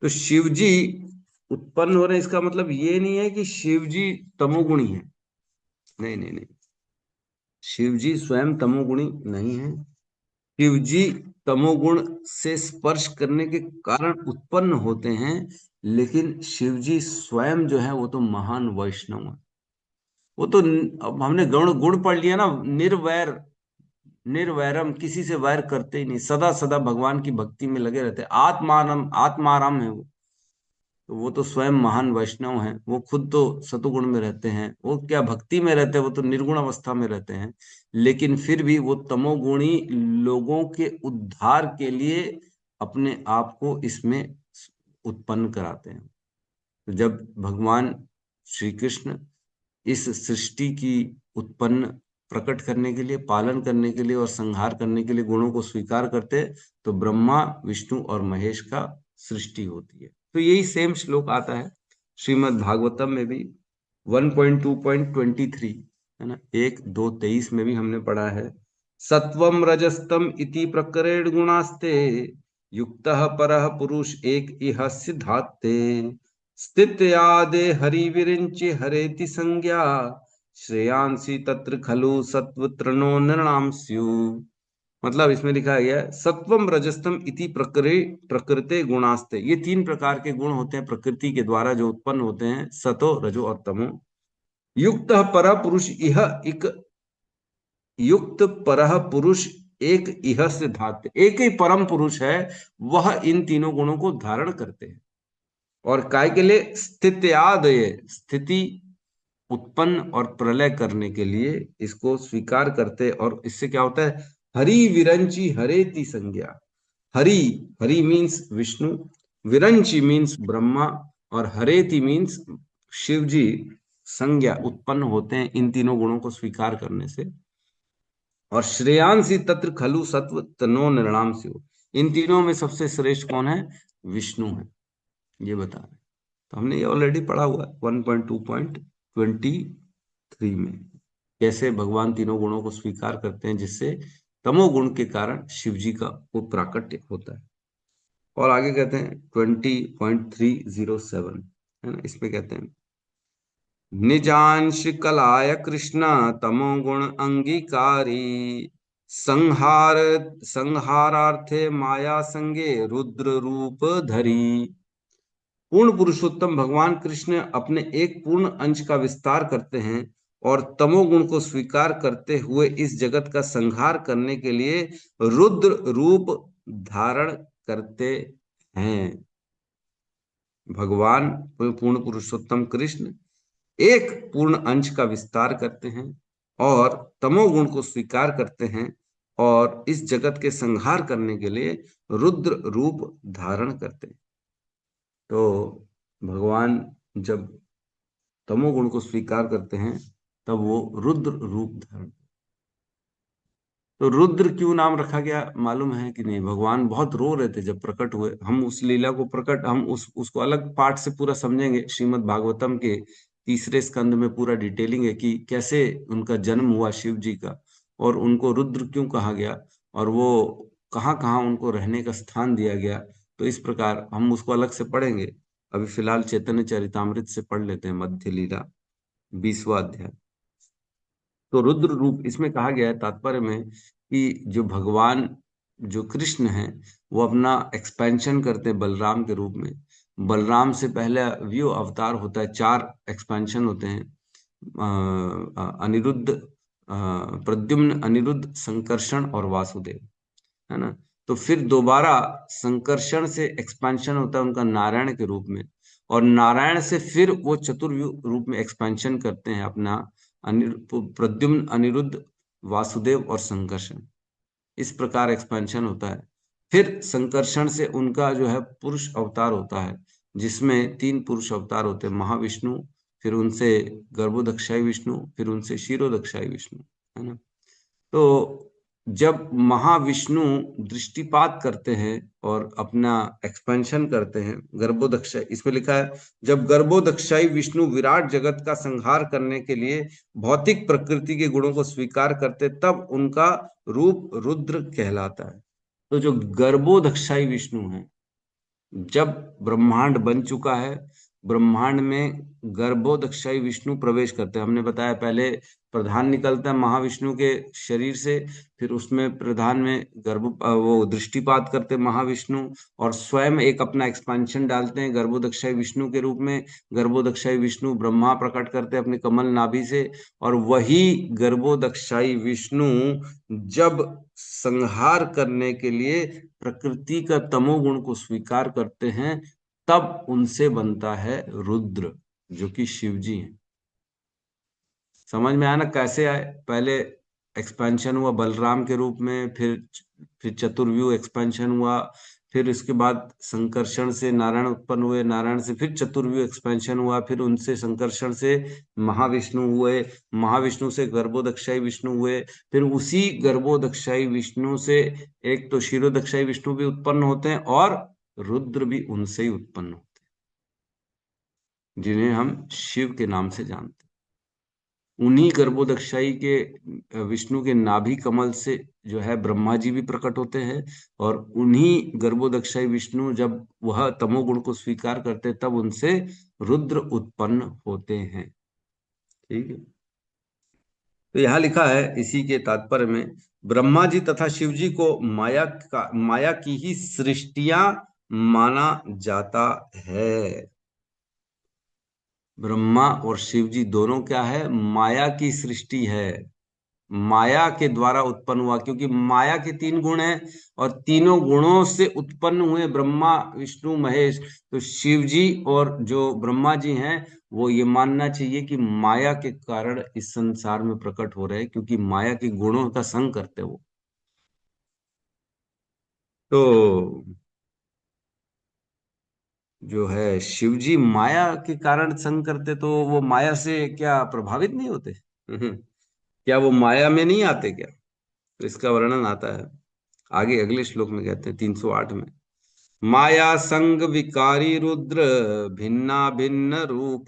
तो शिव जी उत्पन्न हो रहे हैं, इसका मतलब ये नहीं है कि शिव जी तमोगुणी है। नहीं नहीं नहीं, शिव जी स्वयं तमोगुणी नहीं है। शिव जी तमोगुण से स्पर्श करने के कारण उत्पन्न होते हैं, लेकिन शिव जी स्वयं जो है वो तो महान वैष्णव है। वो तो अब हमने गुण गुण पढ़ लिया ना, निर्वैर, निर्वैरम, किसी से वैर करते ही नहीं, सदा सदा भगवान की भक्ति में लगे रहते, आत्माराम, आत्माराम है वो। तो वो तो स्वयं महान वैष्णव हैं, वो खुद तो सतुगुण में रहते हैं, वो क्या भक्ति में रहते हैं, वो तो निर्गुण अवस्था में रहते हैं। लेकिन फिर भी वो तमोगुणी लोगों के उद्धार के लिए अपने आप को इसमें उत्पन्न कराते हैं। तो जब भगवान श्री कृष्ण इस सृष्टि की उत्पन्न, प्रकट करने के लिए, पालन करने के लिए और संहार करने के लिए गुणों को स्वीकार करते हैं, तो ब्रह्मा, विष्णु और महेश का सृष्टि होती है। तो यही सेम श्लोक आता है श्रीमद् भागवतम में भी, 1.2.23, है ना, 1, 2, 23 में भी हमने पढ़ा है। सत्वम रजस्तम इति प्रकरेण गुणास्ते, युक्तः परः पुरुष एक इह सिद्धाते, स्थित्यादे हरिविरिञ्चि हरेति संज्ञा, श्रेयांसी तत्र खलु सत्व तृणो नृणाम स्युः। मतलब इसमें लिखा गया है, सत्वम रजस्तम इति प्रकृते गुणास्ते, ये तीन प्रकार के गुण होते हैं प्रकृति के द्वारा जो उत्पन्न होते हैं, सतो, रजो और तमो। युक्त पर पुरुष इह एक, युक्त परह पुरुष एक इह सिद्धार्थ, एक ही परम पुरुष है, वह इन तीनों गुणों को धारण करते हैं। और काय के लिए? स्थित्यादय, स्थिति, उत्पन्न और प्रलय करने के लिए इसको स्वीकार करते। और इससे क्या होता है? हरि विरंची हरेति संज्ञा। हरि, हरि मीन्स विष्णु, विरंची मीन्स ब्रह्मा, और हरेति मीन्स शिव जी, संज्ञा उत्पन्न होते हैं इन तीनों गुणों को स्वीकार करने से। और श्रेयांसी तत्र खलु सत्व तनो निर्णाम से, इन तीनों में सबसे श्रेष्ठ कौन है? विष्णु है, ये बता रहे। तो हमने ये ऑलरेडी पढ़ा हुआ है 1.2.23 में, कैसे भगवान तीनों गुणों को स्वीकार करते हैं, जिससे तमोगुण के कारण शिव जी का वो प्राकट्य होता है। और आगे कहते हैं 20.307, है ना, इसमें कहते हैं, निजांश कलाय कृष्ण तमोगुण अंगीकारी, संहार संहारार्थे माया संगे रुद्र रूप धरी। पूर्ण पुरुषोत्तम भगवान कृष्ण अपने एक पूर्ण अंश का विस्तार करते हैं और तमोगुण को स्वीकार करते हुए इस जगत का संहार करने के लिए रुद्र रूप धारण करते हैं। भगवान पूर्ण पुरुषोत्तम कृष्ण एक पूर्ण अंश का विस्तार करते हैं और तमोगुण को स्वीकार करते हैं और इस जगत के संहार करने के लिए रुद्र रूप धारण करते हैं। तो भगवान जब तमोगुण को स्वीकार करते हैं तब वो रुद्र रूप धारण। तो रुद्र क्यों नाम रखा गया मालूम है कि नहीं? भगवान बहुत रो रहे थे जब प्रकट हुए। हम उस लीला को प्रकट, हम उसको अलग पार्ट से पूरा समझेंगे। श्रीमद् भागवतम के तीसरे स्कंद में पूरा डिटेलिंग है कि कैसे उनका जन्म हुआ शिव जी का, और उनको रुद्र क्यों कहा गया, और वो कहाँ कहाँ उनको रहने का स्थान दिया गया। तो इस प्रकार हम उसको अलग से पढ़ेंगे। अभी फिलहाल चैतन्य चरितामृत से पढ़ लेते हैं मध्य लीला 20वां अध्याय। तो रुद्र रूप इसमें कहा गया है तात्पर्य में कि जो भगवान, जो कृष्ण है, वो अपना एक्सपेंशन करते हैं बलराम के रूप में। बलराम से पहले व्यू अवतार होता है, 4 एक्सपेंशन होते हैं, अनिरुद्ध, प्रद्युम्न, अनिरुद्ध, संकर्षण और वासुदेव, है ना। तो फिर दोबारा संकर्षण से एक्सपेंशन होता है उनका नारायण के रूप में, और नारायण से फिर वो चतुर्व्यूह रूप में एक्सपेंशन करते हैं अपना, प्रद्युम्न, अनिरुद्ध, वासुदेव और संकर्षण। इस प्रकार एक्सपेंशन होता है। फिर संकर्षण से उनका जो है पुरुष अवतार होता है, जिसमें 3 पुरुष अवतार होते हैं, महाविष्णु, फिर उनसे गर्भोदक्षाई विष्णु, फिर उनसे क्षीरोदक्षाई विष्णु, है ना। तो जब महाविष्णु दृष्टिपात करते हैं और अपना एक्सपेंशन करते हैं, गर्भोदक्षाई इसमें लिखा है, जब गर्भोदक्षाई विष्णु विराट जगत का संहार करने के लिए भौतिक प्रकृति के गुणों को स्वीकार करते, तब उनका रूप रुद्र कहलाता है। तो जो गर्भोदक्षाई विष्णु है, जब ब्रह्मांड बन चुका है, ब्रह्मांड में गर्भोदक्षाई विष्णु प्रवेश करते हैं। हमने बताया पहले प्रधान निकलता है महाविष्णु के शरीर से, फिर उसमें प्रधान में वो दृष्टिपात करते हैं महाविष्णु, और स्वयं एक अपना एक्सपांशन डालते हैं गर्भोदक्षाई विष्णु के रूप में। गर्भोदक्षाई विष्णु ब्रह्मा प्रकट करते हैं अपने कमल नाभि से, और वही गर्भोदक्षाई विष्णु जब संहार करने के लिए प्रकृति का तमोगुण को स्वीकार करते हैं, तब उनसे बनता है रुद्र, जो कि शिव जी हैं। समझ में आया ना कैसे आए? पहले एक्सपेंशन हुआ बलराम के रूप में, फिर चतुर्व्यूह एक्सपेंशन हुआ, फिर इसके बाद संकर्षण से नारायण उत्पन्न हुए, नारायण से फिर चतुर्व्यूह एक्सपेंशन हुआ, फिर उनसे संकर्षण से महाविष्णु हुए, महाविष्णु से गर्भोदक्षाई विष्णु हुए, फिर उसी गर्भोदक्षाई विष्णु से एक तो क्षीरोदक्षाई विष्णु भी उत्पन्न होते हैं, और रुद्र भी उनसे ही उत्पन्न होते हैं, जिन्हें हम शिव के नाम से जानते हैं। उन्हीं गर्भोदक्षाई के विष्णु के नाभि कमल से जो है ब्रह्मा जी भी प्रकट होते हैं, और उन्हीं गर्भोदक्षाई विष्णु जब वह तमोगुण को स्वीकार करते तब उनसे रुद्र उत्पन्न होते हैं। ठीक है, तो यहाँ लिखा है इसी के तात्पर्य में, ब्रह्मा जी तथा शिव जी को माया की ही सृष्टियां माना जाता है। ब्रह्मा और शिव जी दोनों क्या है? माया की सृष्टि है, माया के द्वारा उत्पन्न हुआ, क्योंकि माया के तीन गुण हैं, और तीनों गुणों से उत्पन्न हुए ब्रह्मा विष्णु महेश। तो शिव जी और जो ब्रह्मा जी हैं, वो ये मानना चाहिए कि माया के कारण इस संसार में प्रकट हो रहे हैं, क्योंकि माया के गुणों का संग करते वो। तो जो है शिव जी माया के कारण संग करते, तो वो माया से क्या प्रभावित नहीं होते? क्या वो माया में नहीं आते क्या? तो इसका वर्णन आता है आगे अगले श्लोक में, कहते हैं 308 में, माया संग विकारी रुद्र भिन्ना भिन्न रूप,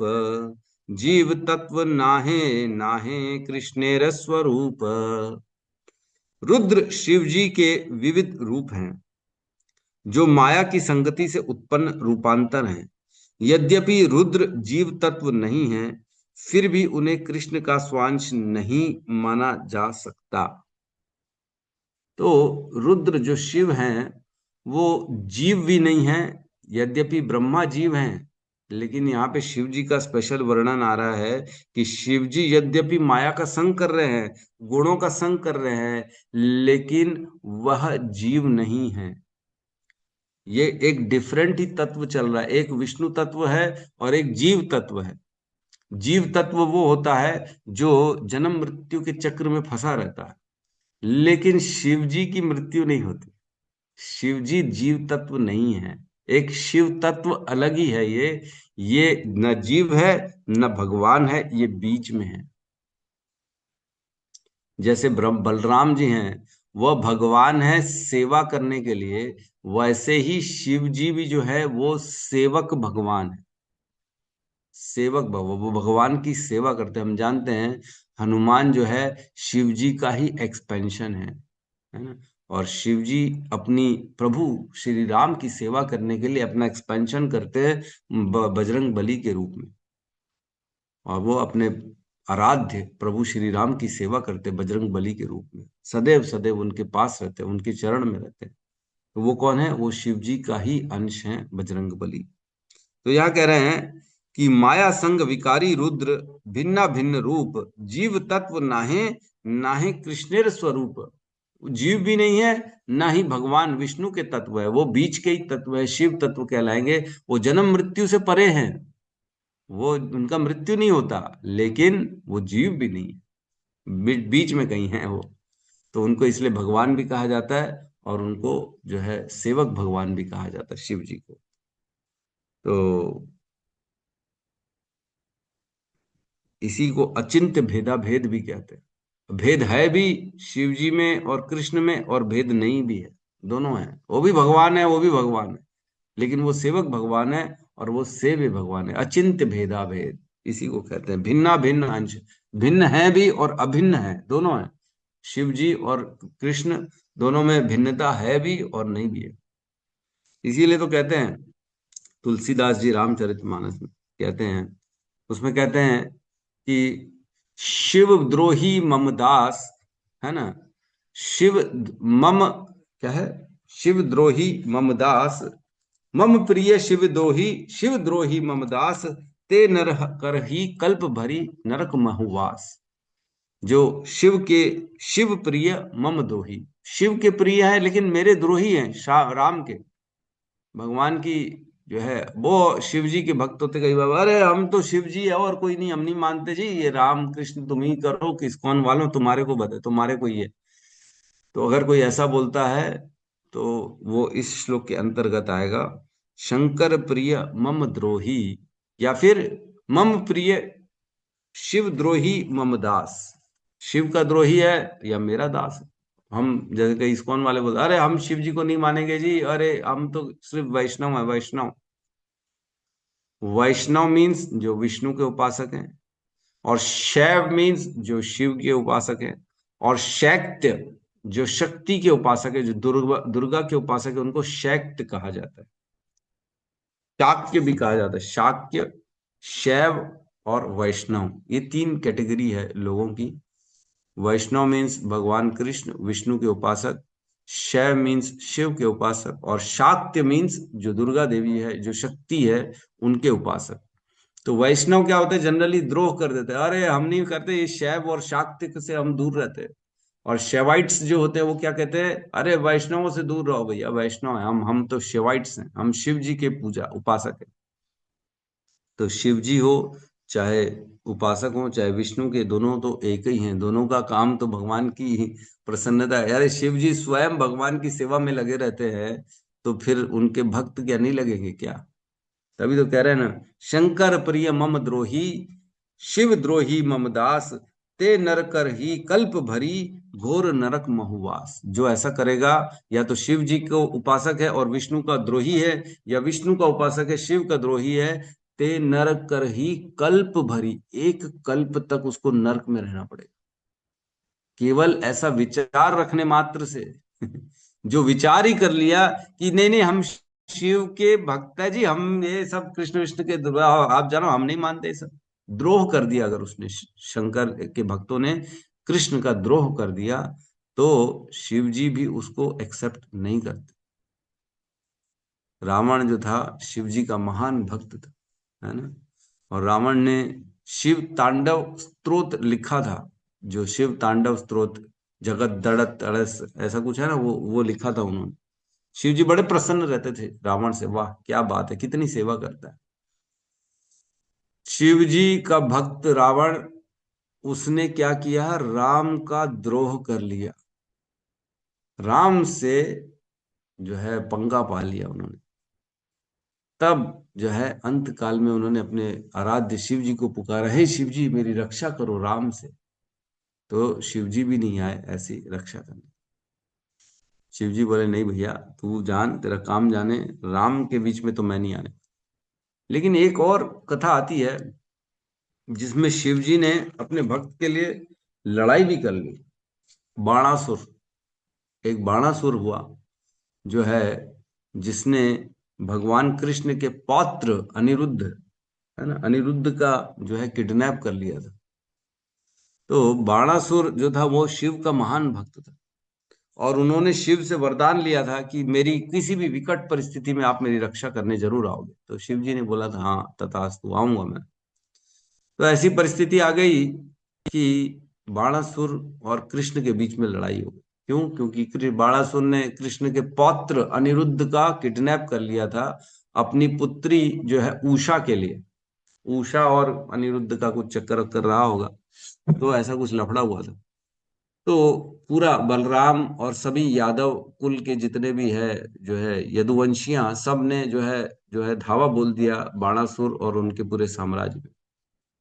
जीव तत्व नाहे नाहे कृष्णेर स्वरूप। रुद्र शिव जी के विविध रूप हैं, जो माया की संगति से उत्पन्न रूपांतर हैं। यद्यपि रुद्र जीव तत्व नहीं है, फिर भी उन्हें कृष्ण का स्वांश नहीं माना जा सकता। तो रुद्र जो शिव हैं, वो जीव भी नहीं है। यद्यपि ब्रह्मा जीव हैं, लेकिन यहाँ पे शिव जी का स्पेशल वर्णन आ रहा है कि शिव जी यद्यपि माया का संग कर रहे हैं, गुणों का संग कर रहे हैं, लेकिन वह जीव नहीं है। ये एक डिफरेंट ही तत्व चल रहा है, एक विष्णु तत्व है और एक जीव तत्व है। जीव तत्व वो होता है जो जन्म मृत्यु के चक्र में फंसा रहता है, लेकिन शिव जी की मृत्यु नहीं होती। शिव जी जीव तत्व नहीं है, एक शिव तत्व अलग ही है। ये न जीव है न भगवान है, ये बीच में है। जैसे बलराम जी हैं, वह भगवान है सेवा करने के लिए, वैसे ही शिव जी भी जो है वो सेवक भगवान है। सेवक वो भगवान की सेवा करते हैं। हम जानते हैं हनुमान जो है शिव जी का ही एक्सपेंशन है ना। और शिव जी अपनी प्रभु श्री राम की सेवा करने के लिए अपना एक्सपेंशन करते हैं बजरंग बली के रूप में, और वो अपने आराध्य प्रभु श्री राम की सेवा करते बजरंग बली के रूप में, सदैव सदैव उनके पास रहते, उनके चरण में रहते। तो वो कौन है? वो शिव जी का ही अंश है बजरंग बली। तो यहाँ कह रहे हैं कि माया संग विकारी रुद्र भिन्ना भिन्न रूप, जीव तत्व नाहे नाहे कृष्णेर स्वरूप। जीव भी नहीं है, ना ही भगवान विष्णु के तत्व है, वो बीच के ही तत्व है, शिव तत्व कहलाएंगे। वो जन्म मृत्यु से परे हैं, वो उनका मृत्यु नहीं होता, लेकिन वो जीव भी नहीं है, बीच में कहीं है वो। तो उनको इसलिए भगवान भी कहा जाता है, और उनको जो है सेवक भगवान भी कहा जाता है शिव जी को। तो इसी को अचिंत्य भेदा भेद भी कहते हैं। भेद है भी शिव जी में और कृष्ण में, और भेद नहीं भी है, दोनों है। वो भी भगवान है, वो भी भगवान है, लेकिन वो सेवक भगवान है और वो सेव्य भगवान है। अचिंत्य भेदा भेद इसी को कहते हैं। भिन्ना भिन्न अंश, भिन्न है भी और अभिन्न है, दोनों है। शिव जी और कृष्ण दोनों में भिन्नता है भी और नहीं भी है। इसीलिए तो कहते हैं तुलसीदास जी रामचरितमानस में, कहते हैं, उसमें कहते हैं कि शिवद्रोही ममदास, है ना, शिव मम, क्या है, शिवद्रोही ममदास, मम प्रिय शिवद्रोही ममदास, ते नर कर ही कल्प भरी नरक महुवास। जो शिव के, शिव प्रिय मम द्रोही, शिव के प्रिय है लेकिन मेरे द्रोही हैं, राम के, भगवान की जो है, वो शिव जी के भक्त होते कई बार, अरे हम तो शिव जी है और कोई नहीं, हम नहीं मानते जी, ये राम कृष्ण तुम ही करो, किस कौन वालों, तुम्हारे को बता, तुम्हारे को ये। तो अगर कोई ऐसा बोलता है तो वो इस श्लोक के अंतर्गत आएगा, शंकर प्रिय मम द्रोही, या फिर मम प्रिय शिव द्रोही मम दास, शिव का द्रोही है या मेरा दास है। हम जैसे कई इस्कॉन वाले बोलते, अरे हम शिव जी को नहीं मानेंगे जी, अरे हम तो सिर्फ वैष्णव है, वैष्णव। वैष्णव मीन्स जो विष्णु के उपासक हैं, और शैव मीन्स जो शिव के उपासक हैं, और शैक्य जो शक्ति के उपासक है, जो दुर्गा दुर्गा के उपासक है, उनको शैक्य कहा जाता है। शाक्य भी कहा जाता है, शाक्य, शैव और वैष्णव, ये तीन कैटेगरी है लोगों की। वैष्णव मीन्स भगवान कृष्ण विष्णु के उपासक, शैव मीन्स शिव के उपासक, और शाक्य मीन्स जो दुर्गा देवी है, जो शक्ति है, उनके उपासक। तो वैष्णव क्या होते हैं, जनरली द्रोह कर देते हैं, अरे हम नहीं करते, ये शैव और शाक्तिक से हम दूर रहते हैं। और शैवाइट्स जो होते हैं वो क्या कहते हैं, अरे वैष्णवों से दूर रहो भैया, वैष्णव है हम तो शैवाइट्स हैं, हम शिव जी के पूजा उपासक है। तो शिव जी हो चाहे उपासक हो चाहे विष्णु के, दोनों तो एक ही हैं, दोनों का काम तो भगवान की ही प्रसन्नता है। यार शिव जी स्वयं भगवान की सेवा में लगे रहते हैं, तो फिर उनके भक्त क्या नहीं लगेंगे क्या? तभी तो कह रहे हैं ना, शंकर प्रिय मम द्रोही, शिव द्रोही मम दास, ते नर कर ही कल्प भरी घोर नरक महुवास। जो ऐसा करेगा, या तो शिव जी को उपासक है और विष्णु का द्रोही है, या विष्णु का उपासक है शिव का द्रोही है, ते नरक कर ही कल्प भरी, एक कल्प तक उसको नरक में रहना पड़ेगा, केवल ऐसा विचार रखने मात्र से। जो विचार ही कर लिया कि नहीं नहीं हम शिव के भक्त है जी, हम ये सब कृष्ण विष्णु के आप जानो हम नहीं मानते, ये सब द्रोह कर दिया। अगर उसने, शंकर के भक्तों ने कृष्ण का द्रोह कर दिया, तो शिव जी भी उसको एक्सेप्ट नहीं करते। रावण जो था शिव जी का महान भक्त था, है ना, और रावण ने शिव तांडव स्तोत्र लिखा था, जो शिव तांडव स्तोत्र, जगत दड़त तड़स ऐसा कुछ है ना, वो लिखा था उन्होंने। शिव जी बड़े प्रसन्न रहते थे रावण से, वाह क्या बात है, कितनी सेवा करता है। शिव जी का भक्त रावण, उसने क्या किया, राम का द्रोह कर लिया, राम से जो है पंगा पा लिया उन्होंने। तब जो है अंत काल में उन्होंने अपने आराध्य शिव जी को पुकारा, हे शिव जी मेरी रक्षा करो राम से। तो शिव जी भी नहीं आए ऐसी रक्षा करने। शिव जी बोले नहीं भैया, तू जान, तेरा काम जाने, राम के बीच में तो मैं नहीं आने। लेकिन एक और कथा आती है जिसमें शिव जी ने अपने भक्त के लिए लड़ाई भी कर ली। बाणासुर, एक बाणासुर हुआ जो है, जिसने भगवान कृष्ण के पौत्र अनिरुद्ध, है ना, अनिरुद्ध का जो है किडनैप कर लिया था। तो बाणासुर जो था वो शिव का महान भक्त था, और उन्होंने शिव से वरदान लिया था कि मेरी किसी भी विकट परिस्थिति में आप मेरी रक्षा करने जरूर आओगे। तो शिव जी ने बोला था हाँ तथास्तु, आऊंगा मैं। तो ऐसी परिस्थिति आ गई कि बाणासुर और कृष्ण के बीच में लड़ाई हो गई। क्यों? क्योंकि बाणासुर ने कृष्ण के पौत्र अनिरुद्ध का किडनैप कर लिया था, अपनी पुत्री जो है उषा के लिए। उषा और अनिरुद्ध का कुछ चक्कर कर रहा होगा, तो ऐसा कुछ लफड़ा हुआ था। तो पूरा बलराम और सभी यादव कुल के जितने भी है, जो है यदुवंशियां, सब ने जो है धावा बोल दिया बाणासुर और उनके पूरे साम्राज्य पे।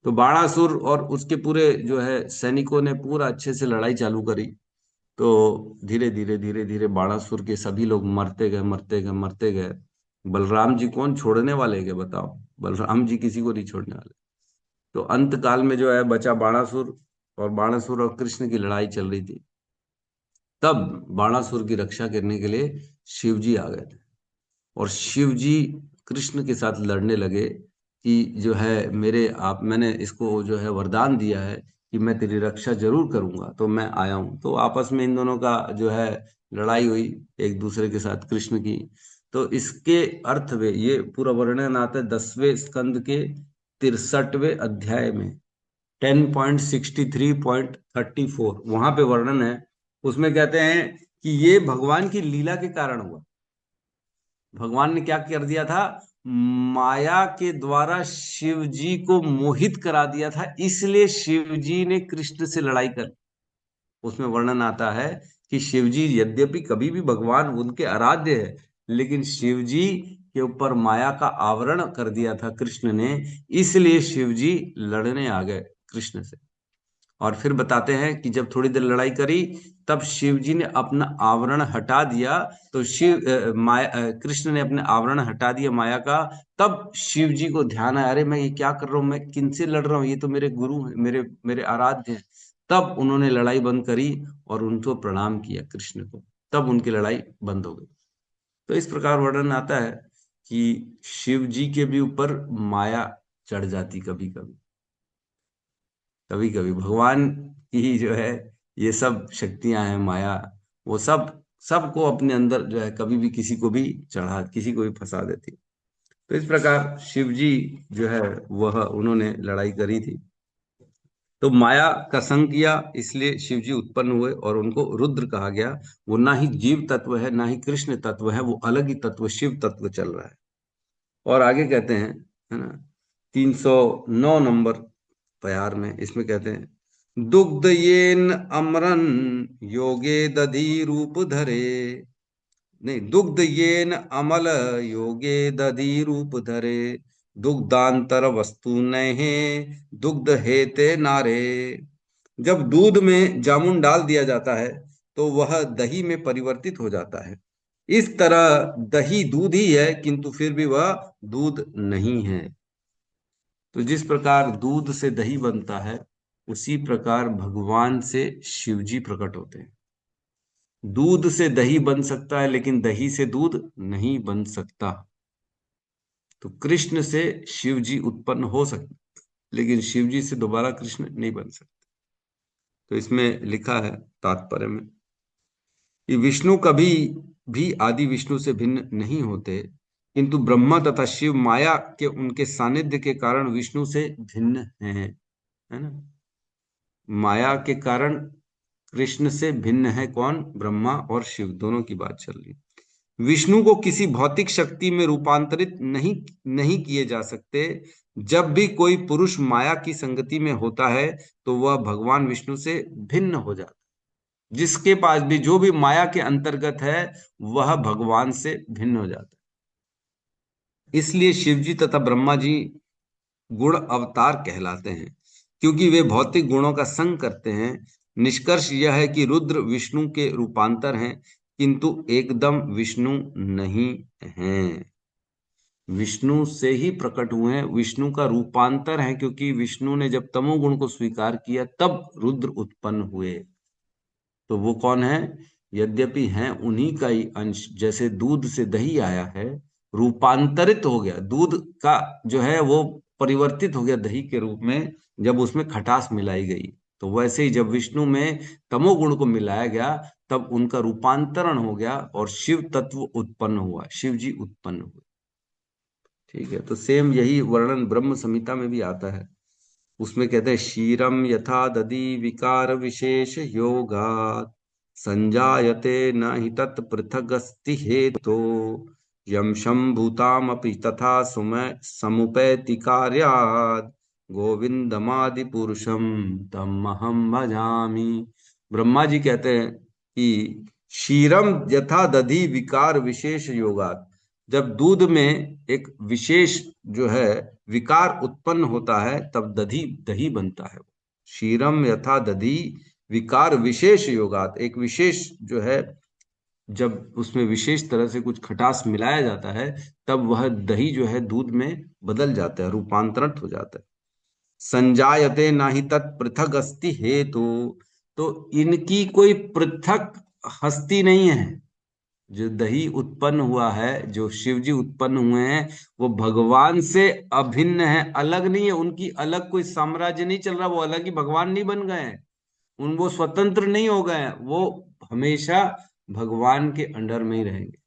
तो बाणासुर और उसके पूरे जो है सैनिकों ने पूरा अच्छे से लड़ाई चालू करी। तो धीरे धीरे बाणासुर के सभी लोग मरते गए, मरते गए, मरते गए। बलराम जी कौन छोड़ने वाले हैं बताओ, बलराम जी किसी को नहीं छोड़ने वाले। तो अंत काल में जो है बचा बाणासुर, और बाणासुर और कृष्ण की लड़ाई चल रही थी। तब बाणासुर की रक्षा करने के लिए शिव जी आ गए थे, और शिव जी कृष्ण के साथ लड़ने लगे। कि जो है मेरे आप मैंने इसको जो है वरदान दिया है कि मैं तेरी रक्षा जरूर करूंगा, तो मैं आया हूं। तो आपस में इन दोनों का जो है लड़ाई हुई एक दूसरे के साथ कृष्ण की। तो इसके अर्थ में ये पूरा वर्णन आता है 10वें स्कंद के 63वें अध्याय में, 10.63.34 वहां पे वर्णन है। उसमें कहते हैं कि ये भगवान की लीला के कारण हुआ। भगवान ने क्या कर दिया था, माया के द्वारा शिव जी को मोहित करा दिया था, इसलिए शिव जी ने कृष्ण से लड़ाई कर। उसमें वर्णन आता है कि शिव जी यद्यपि कभी भी भगवान उनके आराध्य है, लेकिन शिव जी के ऊपर माया का आवरण कर दिया था कृष्ण ने, इसलिए शिव जी लड़ने आ गए कृष्ण से। और फिर बताते हैं कि जब थोड़ी देर लड़ाई करी, तब शिव जी ने अपना आवरण हटा दिया। तो कृष्ण ने अपने आवरण हटा दिया माया का। तब शिव जी को ध्यान आया, अरे मैं ये क्या कर रहा हूँ, मैं किनसे लड़ रहा हूँ, ये तो मेरे गुरु हैं, मेरे मेरे आराध्य हैं। तब उन्होंने लड़ाई बंद करी और उनको प्रणाम किया कृष्ण को। तब उनकी लड़ाई बंद हो गई। तो इस प्रकार वर्णन आता है कि शिव जी के भी ऊपर माया चढ़ जाती कभी कभी। कभी कभी भगवान की जो है ये सब शक्तियां हैं माया, वो सब सबको अपने अंदर जो है कभी भी किसी को भी चढ़ा, किसी को भी फंसा देती। तो इस प्रकार शिव जी जो है वह उन्होंने लड़ाई करी थी। तो माया का संग किया, इसलिए शिव जी उत्पन्न हुए और उनको रुद्र कहा गया। वो ना ही जीव तत्व है ना ही कृष्ण तत्व है, वो अलग ही तत्व शिव तत्व चल रहा है। और आगे कहते हैं, है ना, 309 नंबर प्यार में इसमें कहते हैं, दुग्ध येन अमरन योगे दधि रूप धरे। नहीं, दुग्ध येन अमल योगे दधि रूप धरे, दुग्धांतर वस्तु नहे दुग्ध हेते नारे। जब दूध में जामुन डाल दिया जाता है तो वह दही में परिवर्तित हो जाता है। इस तरह दही दूध ही है, किंतु फिर भी वह दूध नहीं है। तो जिस प्रकार दूध से दही बनता है, उसी प्रकार भगवान से शिव जी प्रकट होते हैं। दूध से दही बन सकता है, लेकिन दही से दूध नहीं बन सकता। तो कृष्ण से शिव जी उत्पन्न हो सकते, लेकिन शिव जी से दोबारा कृष्ण नहीं बन सकते। तो इसमें लिखा है तात्पर्य में कि विष्णु कभी भी आदि विष्णु से भिन्न नहीं होते, किंतु ब्रह्मा तथा शिव माया के उनके सानिध्य के कारण विष्णु से भिन्न हैं, है ना। माया के कारण कृष्ण से भिन्न है कौन, ब्रह्मा और शिव दोनों की बात चल रही। विष्णु को किसी भौतिक शक्ति में रूपांतरित नहीं नहीं किए जा सकते। जब भी कोई पुरुष माया की संगति में होता है तो वह भगवान विष्णु से भिन्न हो जाता है। जिसके पास भी जो भी माया के अंतर्गत है, वह भगवान से भिन्न हो जाता है। इसलिए शिव जी तथा ब्रह्मा जी गुण अवतार कहलाते हैं, क्योंकि वे भौतिक गुणों का संग करते हैं। निष्कर्ष यह है कि रुद्र विष्णु के रूपांतर हैं, किंतु एकदम विष्णु नहीं हैं। विष्णु से ही प्रकट हुए हैं, विष्णु का रूपांतर है, क्योंकि विष्णु ने जब तमोगुण को स्वीकार किया तब रुद्र उत्पन्न हुए। तो वो कौन है, यद्यपि हैं उन्हीं का ही अंश। जैसे दूध से दही आया है, रूपांतरित हो गया, दूध का जो है वो परिवर्तित हो गया दही के रूप में जब उसमें खटास मिलाई गई। तो वैसे ही जब विष्णु में तमोगुण को मिलाया गया, तब उनका रूपांतरण हो गया और शिव तत्व उत्पन्न हुआ, शिव जी उत्पन्न हुए। ठीक है, तो सेम यही वर्णन ब्रह्म संहिता में भी आता है। उसमें कहते हैं, क्षीरम यथा दधि विकार विशेष योगात् संजायते न हि तत् पृथगस्ति हेतो यम शंभुतामपि तथा सुमय समुपैति कार्यात् गोविंदमादि पुरुषम तम अहम भजामि। ब्रह्मा जी कहते हैं कि क्षीरम यथा दधि विकार विशेष योगात्, जब दूध में एक विशेष जो है विकार उत्पन्न होता है तब दधी दही बनता है। क्षीरम यथा दधी विकार विशेष योगात, एक विशेष जो है जब उसमें विशेष तरह से कुछ खटास मिलाया जाता है, तब वह दही जो है दूध में बदल जाता है, रूपांतरित हो जाता है। संजायते ना ही तत् पृथक अस्ति हेतु, तो इनकी कोई पृथक हस्ती नहीं है। जो दही उत्पन्न हुआ है, जो शिव जी उत्पन्न हुए हैं, वो भगवान से अभिन्न है, अलग नहीं है। उनकी अलग कोई साम्राज्य नहीं चल रहा, वो अलग ही भगवान नहीं बन गए हैं। उन वो स्वतंत्र नहीं हो गए हैं, वो हमेशा भगवान के अंडर में ही रहेंगे।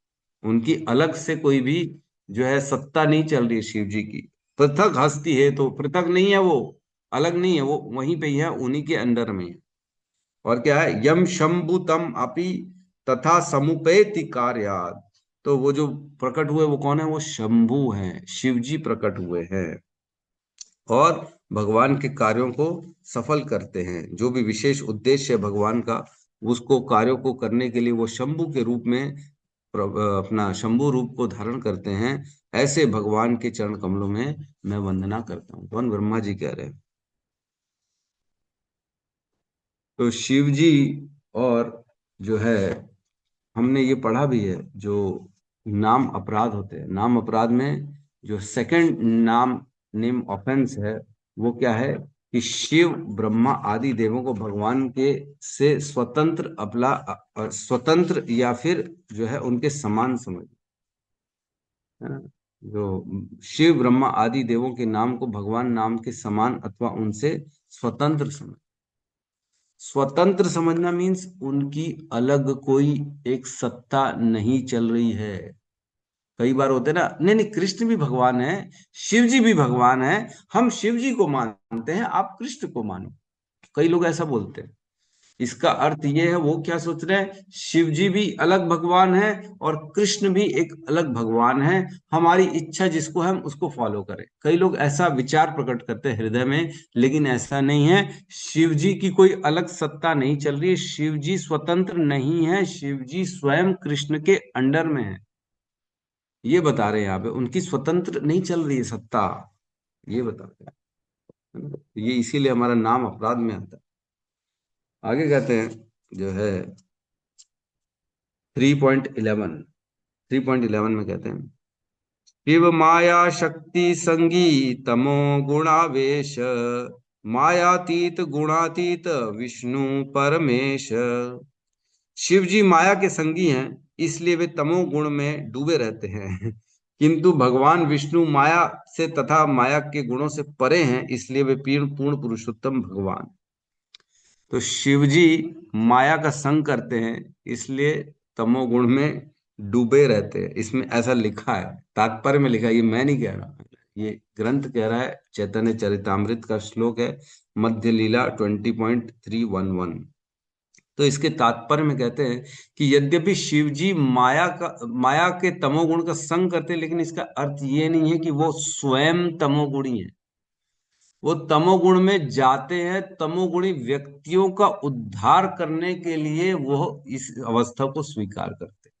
उनकी अलग से कोई भी जो है सत्ता नहीं चल रही है शिव जी की। पृथक हस्ती है तो पृथक नहीं है वो, अलग नहीं है, वो वहीं पे ही है, उन्हीं के अंडर में है। और क्या है, यम शंभु तम अपि तथा समुपेति कार्यात्। तो वो जो प्रकट हुए वो कौन है, वो शंभु हैं, शिव जी प्रकट हुए हैं और भगवान के कार्यों को सफल करते हैं। जो भी विशेष उद्देश्य है भगवान का, उसको कार्यों को करने के लिए वो शंभु के रूप में अपना शंभु रूप को धारण करते हैं। ऐसे भगवान के चरण कमलों में मैं वंदना करता हूँ। कौन, ब्रह्मा जी कह रहे हैं। तो शिव जी, और जो है हमने ये पढ़ा भी है, जो नाम अपराध होते हैं, नाम अपराध में जो सेकंड नाम नेम ऑफेंस है, वो क्या है कि शिव ब्रह्मा आदि देवों को भगवान के से स्वतंत्र अपना स्वतंत्र या फिर जो है उनके समान समझ, है ना। जो शिव ब्रह्मा आदि देवों के नाम को भगवान नाम के समान अथवा उनसे स्वतंत्र समझ। स्वतंत्र समझना मीन्स उनकी अलग कोई एक सत्ता नहीं चल रही है। कई बार होते ना, नहीं नहीं कृष्ण भी भगवान है, शिव जी भी भगवान है, हम शिव जी को मानते हैं, आप कृष्ण को मानो। कई लोग ऐसा बोलते हैं। इसका अर्थ ये है, वो क्या सोच रहे हैं, शिव जी भी अलग भगवान है और कृष्ण भी एक अलग भगवान है, हमारी इच्छा जिसको है हम उसको फॉलो करें। कई लोग ऐसा विचार प्रकट करते हैं हृदय में, लेकिन ऐसा नहीं है। शिव जी की कोई अलग सत्ता नहीं चल रही है, शिव जी स्वतंत्र नहीं है, शिव जी स्वयं कृष्ण के अंडर में है। ये बता रहे हैं यहाँ पे, उनकी स्वतंत्र नहीं चल रही है सत्ता, ये बताते हैं, है ना? ये इसीलिए हमारा नाम अपराध में आता है। आगे कहते हैं जो है 3.11 में कहते हैं, शिव माया शक्ति संगी तमो गुणावेश, मायातीत गुणातीत विष्णु परमेश। शिव जी माया के संगी हैं, इसलिए वे तमोगुण में डूबे रहते हैं। किंतु भगवान विष्णु माया से तथा माया के गुणों से परे हैं, इसलिए वे पूर्ण पूर्ण पुरुषोत्तम भगवान। तो शिव जी माया का संग करते हैं, इसलिए तमोगुण में डूबे रहते हैं। इसमें ऐसा लिखा है, तात्पर्य में लिखा है, ये मैं नहीं कह रहा, ये ग्रंथ कह रहा है। चैतन्य चरितामृत का श्लोक है, मध्य लीला 20.311। तो इसके तात्पर्य में कहते हैं कि यद्यपि शिव जी माया के तमोगुण का संग करते हैं, लेकिन इसका अर्थ ये नहीं है कि वो स्वयं तमोगुणी है। वो तमोगुण में जाते हैं, तमोगुणी व्यक्तियों का उद्धार करने के लिए वो इस अवस्था को स्वीकार करते हैं,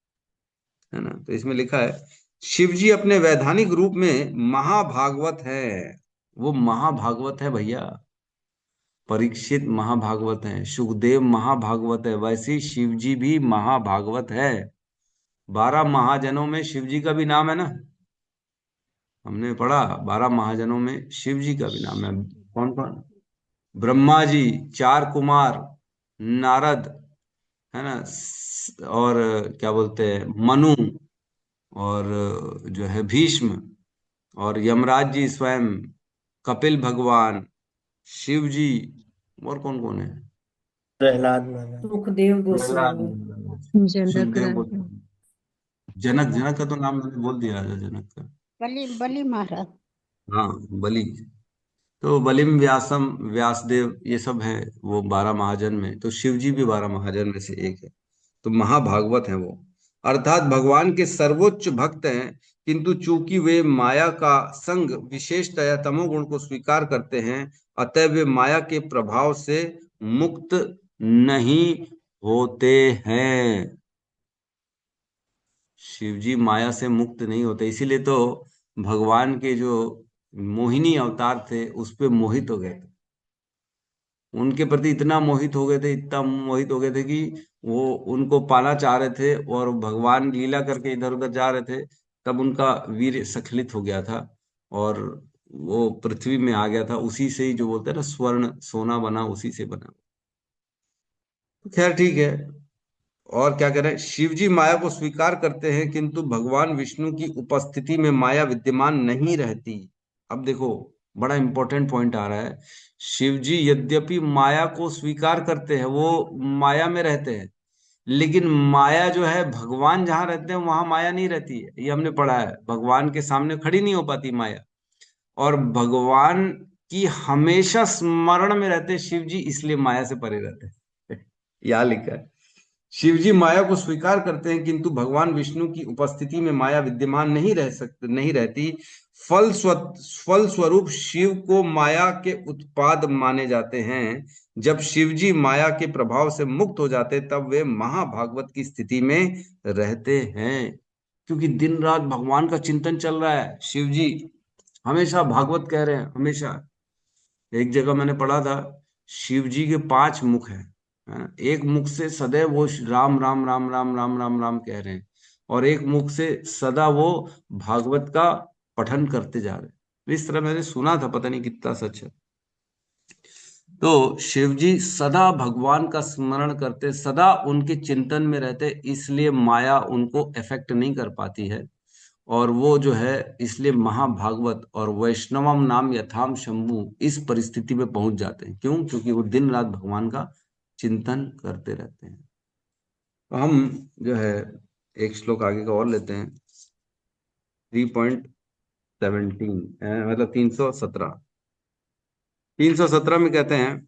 है ना। तो इसमें लिखा है, शिव जी अपने वैधानिक रूप में महाभागवत है। वो महाभागवत है भैया। परीक्षित महाभागवत है, सुखदेव महाभागवत है, वैसे ही शिव जी भी महाभागवत है। 12 महाजनों में शिव जी का भी नाम है ना, हमने पढ़ा। 12 महाजनों में शिव जी का भी नाम है। कौन कौन, ब्रह्मा जी, 4 कुमार, नारद, है ना, और क्या बोलते हैं, मनु, और जो है भीष्म, और यमराज जी स्वयं, कपिल भगवान, शिव जी, और कौन कौन है, प्रहलाद महाराज। सुखदेव प्रहलाद, गोस्वामी। जनक सुखदेव राजा। गोस्वामी, जनक, जनक का तो नाम मैंने बोल दिया, राजा जनक का। बलि बलि महाराज। हाँ, बलि। तो बलिम व्यासम व्यासदेव, ये सब है वो 12 महाजन में। तो शिव जी भी 12 महाजन में से एक है। तो महाभागवत है वो, अर्थात भगवान के सर्वोच्च भक्त हैं। किंतु चूंकि वे माया का संग विशेषतया तमोगुण को स्वीकार करते हैं, अतः वे माया के प्रभाव से मुक्त नहीं होते हैं। शिव जी माया से मुक्त नहीं होते, इसीलिए तो भगवान के जो मोहिनी अवतार थे उस पे मोहित हो गए थे। उनके प्रति इतना मोहित हो गए थे, इतना मोहित हो गए थे कि वो उनको पाना चाह रहे थे, और भगवान लीला करके इधर उधर जा रहे थे। तब उनका वीर स्खलित हो गया था, और वो पृथ्वी में आ गया था। उसी से ही जो बोलते हैं ना, स्वर्ण सोना बना, उसी से बना। खैर ठीक है, और क्या कह रहे हैं, शिव जी माया को स्वीकार करते हैं किंतु भगवान विष्णु की उपस्थिति में माया विद्यमान नहीं रहती। अब देखो, बड़ा इंपॉर्टेंट पॉइंट आ रहा है। शिव जी यद्यपि माया को स्वीकार करते हैं, वो माया में रहते हैं, लेकिन माया जो है, भगवान जहां रहते हैं वहां माया नहीं रहती है। ये हमने पढ़ा है, भगवान के सामने खड़ी नहीं हो पाती माया। और भगवान की हमेशा स्मरण में रहते शिव जी, इसलिए माया से परे रहते हैं। यहाँ लिखा है, शिव जी माया को स्वीकार करते हैं किंतु भगवान विष्णु की उपस्थिति में माया विद्यमान नहीं रहती। फल स्वरूप शिव को माया के उत्पाद माने जाते हैं। जब शिव जी माया के प्रभाव से मुक्त हो जाते तब वे महाभागवत की स्थिति में रहते हैं। क्योंकि दिन रात भगवान का चिंतन चल रहा है, शिव जी हमेशा भागवत कह रहे हैं, हमेशा। एक जगह मैंने पढ़ा था, शिव जी के 5 मुख हैं, है ना? एक मुख से सदैव वो राम राम राम राम राम राम राम कह रहे हैं, और एक मुख से सदा वो भागवत का पठन करते जा रहे हैं। इस तरह मैंने सुना था, पता नहीं कितना सच है। तो शिव जी सदा भगवान का स्मरण करते, सदा उनके चिंतन में रहते, इसलिए माया उनको इफेक्ट नहीं कर पाती है। और वो जो है, इसलिए महाभागवत और वैष्णवम नाम यथाम शंभु इस परिस्थिति में पहुंच जाते हैं। क्यों? क्योंकि वो दिन रात भगवान का चिंतन करते रहते हैं। तो हम जो है एक श्लोक आगे का और लेते हैं, 3.17, मतलब 317 में कहते हैं,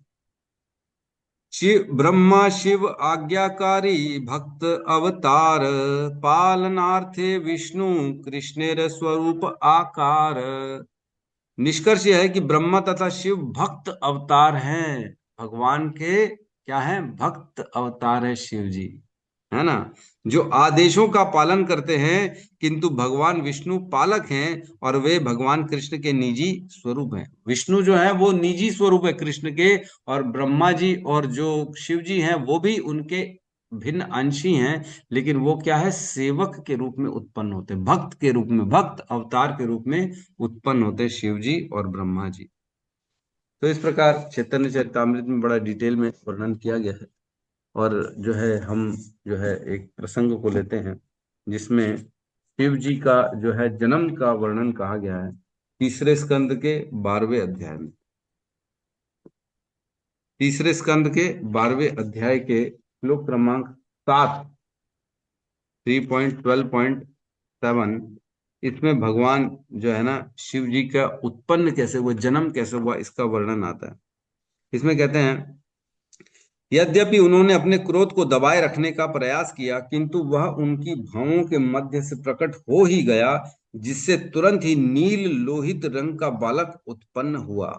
शिव ब्रह्मा शिव आज्ञाकारी भक्त अवतार, पालनार्थे विष्णु कृष्णेर स्वरूप आकार। निष्कर्ष यह है कि ब्रह्मा तथा शिव भक्त अवतार हैं। भगवान के क्या हैं? भक्त अवतार है शिव जी, है ना, जो आदेशों का पालन करते हैं। किंतु भगवान विष्णु पालक हैं और वे भगवान कृष्ण के निजी स्वरूप हैं। विष्णु जो है वो निजी स्वरूप है कृष्ण के, और ब्रह्मा जी और जो शिव जी हैं वो भी उनके भिन्न अंश ही हैं। लेकिन वो क्या है? सेवक के रूप में उत्पन्न होते, भक्त के रूप में, भक्त अवतार के रूप में उत्पन्न होते शिव जी और ब्रह्मा जी। तो इस प्रकार चैतन्य चरितामृत में बड़ा डिटेल में वर्णन किया गया है। और जो है, हम जो है एक प्रसंग को लेते हैं जिसमें शिव जी का जो है जन्म का वर्णन कहा गया है, तीसरे स्कंद के 12वें अध्याय में। तीसरे स्कंद के 12वें अध्याय के श्लोक क्रमांक 7, 3.12.7, इसमें भगवान जो है ना, शिव जी का उत्पन्न कैसे हुआ, जन्म कैसे हुआ, इसका वर्णन आता है। इसमें कहते हैं, यद्यपि उन्होंने अपने क्रोध को दबाए रखने का प्रयास किया किंतु वह उनकी भावों के मध्य से प्रकट हो ही गया, जिससे तुरंत ही नील लोहित रंग का बालक उत्पन्न हुआ।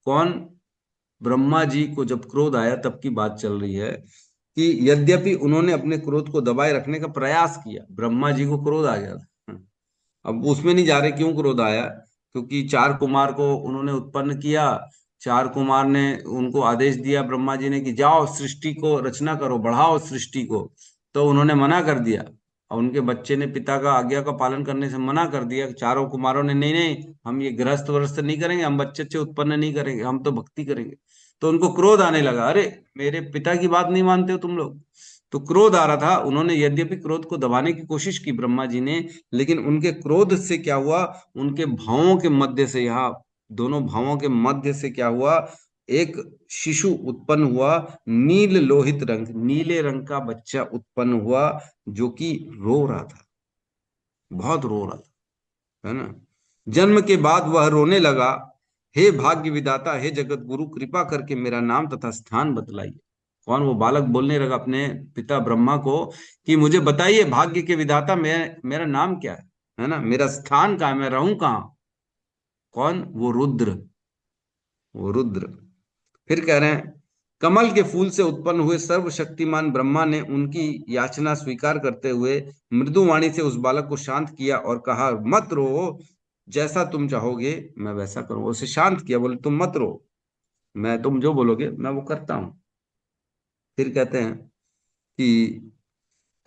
कौन? ब्रह्मा जी को जब क्रोध आया तब की बात चल रही है कि यद्यपि उन्होंने अपने क्रोध को दबाए रखने का प्रयास किया, ब्रह्मा जी को क्रोध आ गया था। अब उसमें नहीं जा रहे क्यों क्रोध आया, क्योंकि 4 कुमार को उन्होंने उत्पन्न किया। 4 कुमार ने उनको आदेश दिया ब्रह्मा जी ने कि जाओ सृष्टि को रचना करो, बढ़ाओ सृष्टि को। तो उन्होंने मना कर दिया, और उनके बच्चे ने पिता का आज्ञा का पालन करने से मना कर दिया। चारों कुमारों ने, नहीं नहीं, हम ये गृहस्थ व्रस्त नहीं करेंगे, हम बच्चे अच्छे उत्पन्न नहीं करेंगे, हम तो भक्ति करेंगे। तो उनको क्रोध आने लगा, अरे मेरे पिता की बात नहीं मानते हो तुम लोग। तो क्रोध आ रहा था। उन्होंने यद्यपि क्रोध को दबाने की कोशिश की ब्रह्मा जी ने, लेकिन उनके क्रोध से क्या हुआ, उनके भावों के मध्य से, यहाँ दोनों भावों के मध्य से क्या हुआ, एक शिशु उत्पन्न हुआ, नील लोहित रंग, नीले रंग का बच्चा उत्पन्न हुआ, जो कि रो रहा था, बहुत रो रहा था, है ना। जन्म के बाद वह रोने लगा, हे भाग्य विधाता, हे जगत गुरु, कृपा करके मेरा नाम तथा स्थान बतलाइए। कौन? वो बालक बोलने लगा अपने पिता ब्रह्मा को कि मुझे बताइए भाग्य के विधाता, मेरा नाम क्या है ना, मेरा स्थान कहाँ है, मैं रहूं कहाँ? कौन? वो रुद्र, वो रुद्र। फिर कह रहे हैं, कमल के फूल से उत्पन्न हुए सर्वशक्तिमान ब्रह्मा ने उनकी याचना स्वीकार करते हुए मृदु वाणी से उस बालक को शांत किया और कहा, मत रो, जैसा तुम चाहोगे मैं वैसा करूंगा। उसे शांत किया, बोले तुम मत रो, मैं, तुम जो बोलोगे मैं वो करता हूं। फिर कहते हैं कि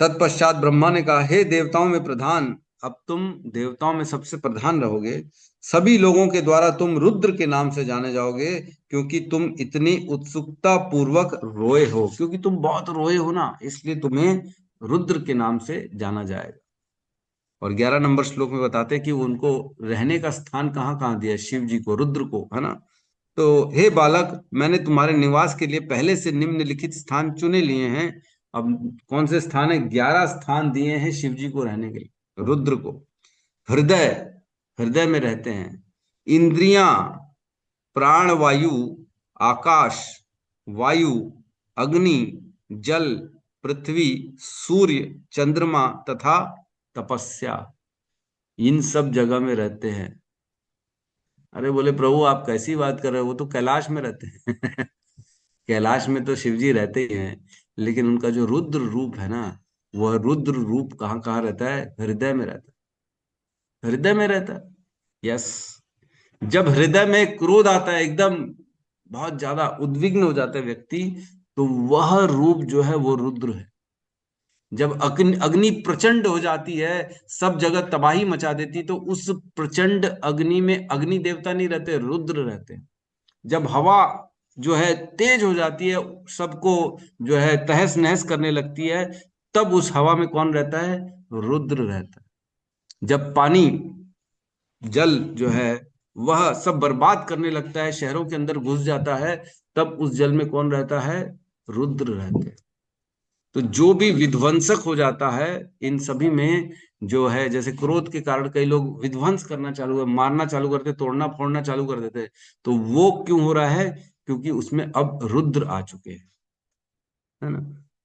तत्पश्चात ब्रह्मा ने कहा, हे देवताओं में प्रधान, अब तुम देवताओं में सबसे प्रधान रहोगे। सभी लोगों के द्वारा तुम रुद्र के नाम से जाने जाओगे, क्योंकि तुम इतनी उत्सुकता पूर्वक रोए हो। क्योंकि तुम बहुत रोए हो ना, इसलिए तुम्हें रुद्र के नाम से जाना जाएगा। और 11 नंबर श्लोक में बताते हैं कि उनको रहने का स्थान कहाँ कहाँ दिया, शिव जी को, रुद्र को, है ना। तो हे बालक, मैंने तुम्हारे निवास के लिए पहले से निम्नलिखित स्थान चुने लिए हैं। अब कौन से स्थान है? 11 स्थान दिए हैं शिव जी को रहने के लिए, रुद्र को। हृदय, हृदय में रहते हैं। इंद्रियां, प्राण वायु, आकाश, वायु, अग्नि, जल, पृथ्वी, सूर्य, चंद्रमा तथा तपस्या, इन सब जगह में रहते हैं। अरे बोले प्रभु आप कैसी बात कर रहे हो, वो तो कैलाश में रहते हैं। कैलाश में तो शिव जी रहते ही हैं, लेकिन उनका जो रुद्र रूप है ना, वह रुद्र रूप कहाँ कहाँ रहता है? हृदय में रहता है, हृदय में रहता है। यस। जब हृदय में क्रोध आता है, एकदम बहुत ज्यादा उद्विग्न हो जाता है व्यक्ति, तो वह रूप जो है वो रुद्र है। जब अग्नि अग्नि प्रचंड हो जाती है, सब जगह तबाही मचा देती, तो उस प्रचंड अग्नि में अग्नि देवता नहीं रहते, रुद्र रहते हैं। जब हवा जो है तेज हो जाती है, सबको जो है तहस नहस करने लगती है, तब उस हवा में कौन रहता है? रुद्र रहता है। जब पानी, जल जो है वह सब बर्बाद करने लगता है, शहरों के अंदर घुस जाता है, तब उस जल में कौन रहता है? रुद्र रहते हैं। तो जो भी विध्वंसक हो जाता है, इन सभी में जो है, जैसे क्रोध के कारण कई लोग विध्वंस करना चालू कर, मारना चालू करते, तोड़ना फोड़ना चालू कर देते, तो वो क्यों हो रहा है? क्योंकि उसमें अब रुद्र आ चुके हैं, है ना।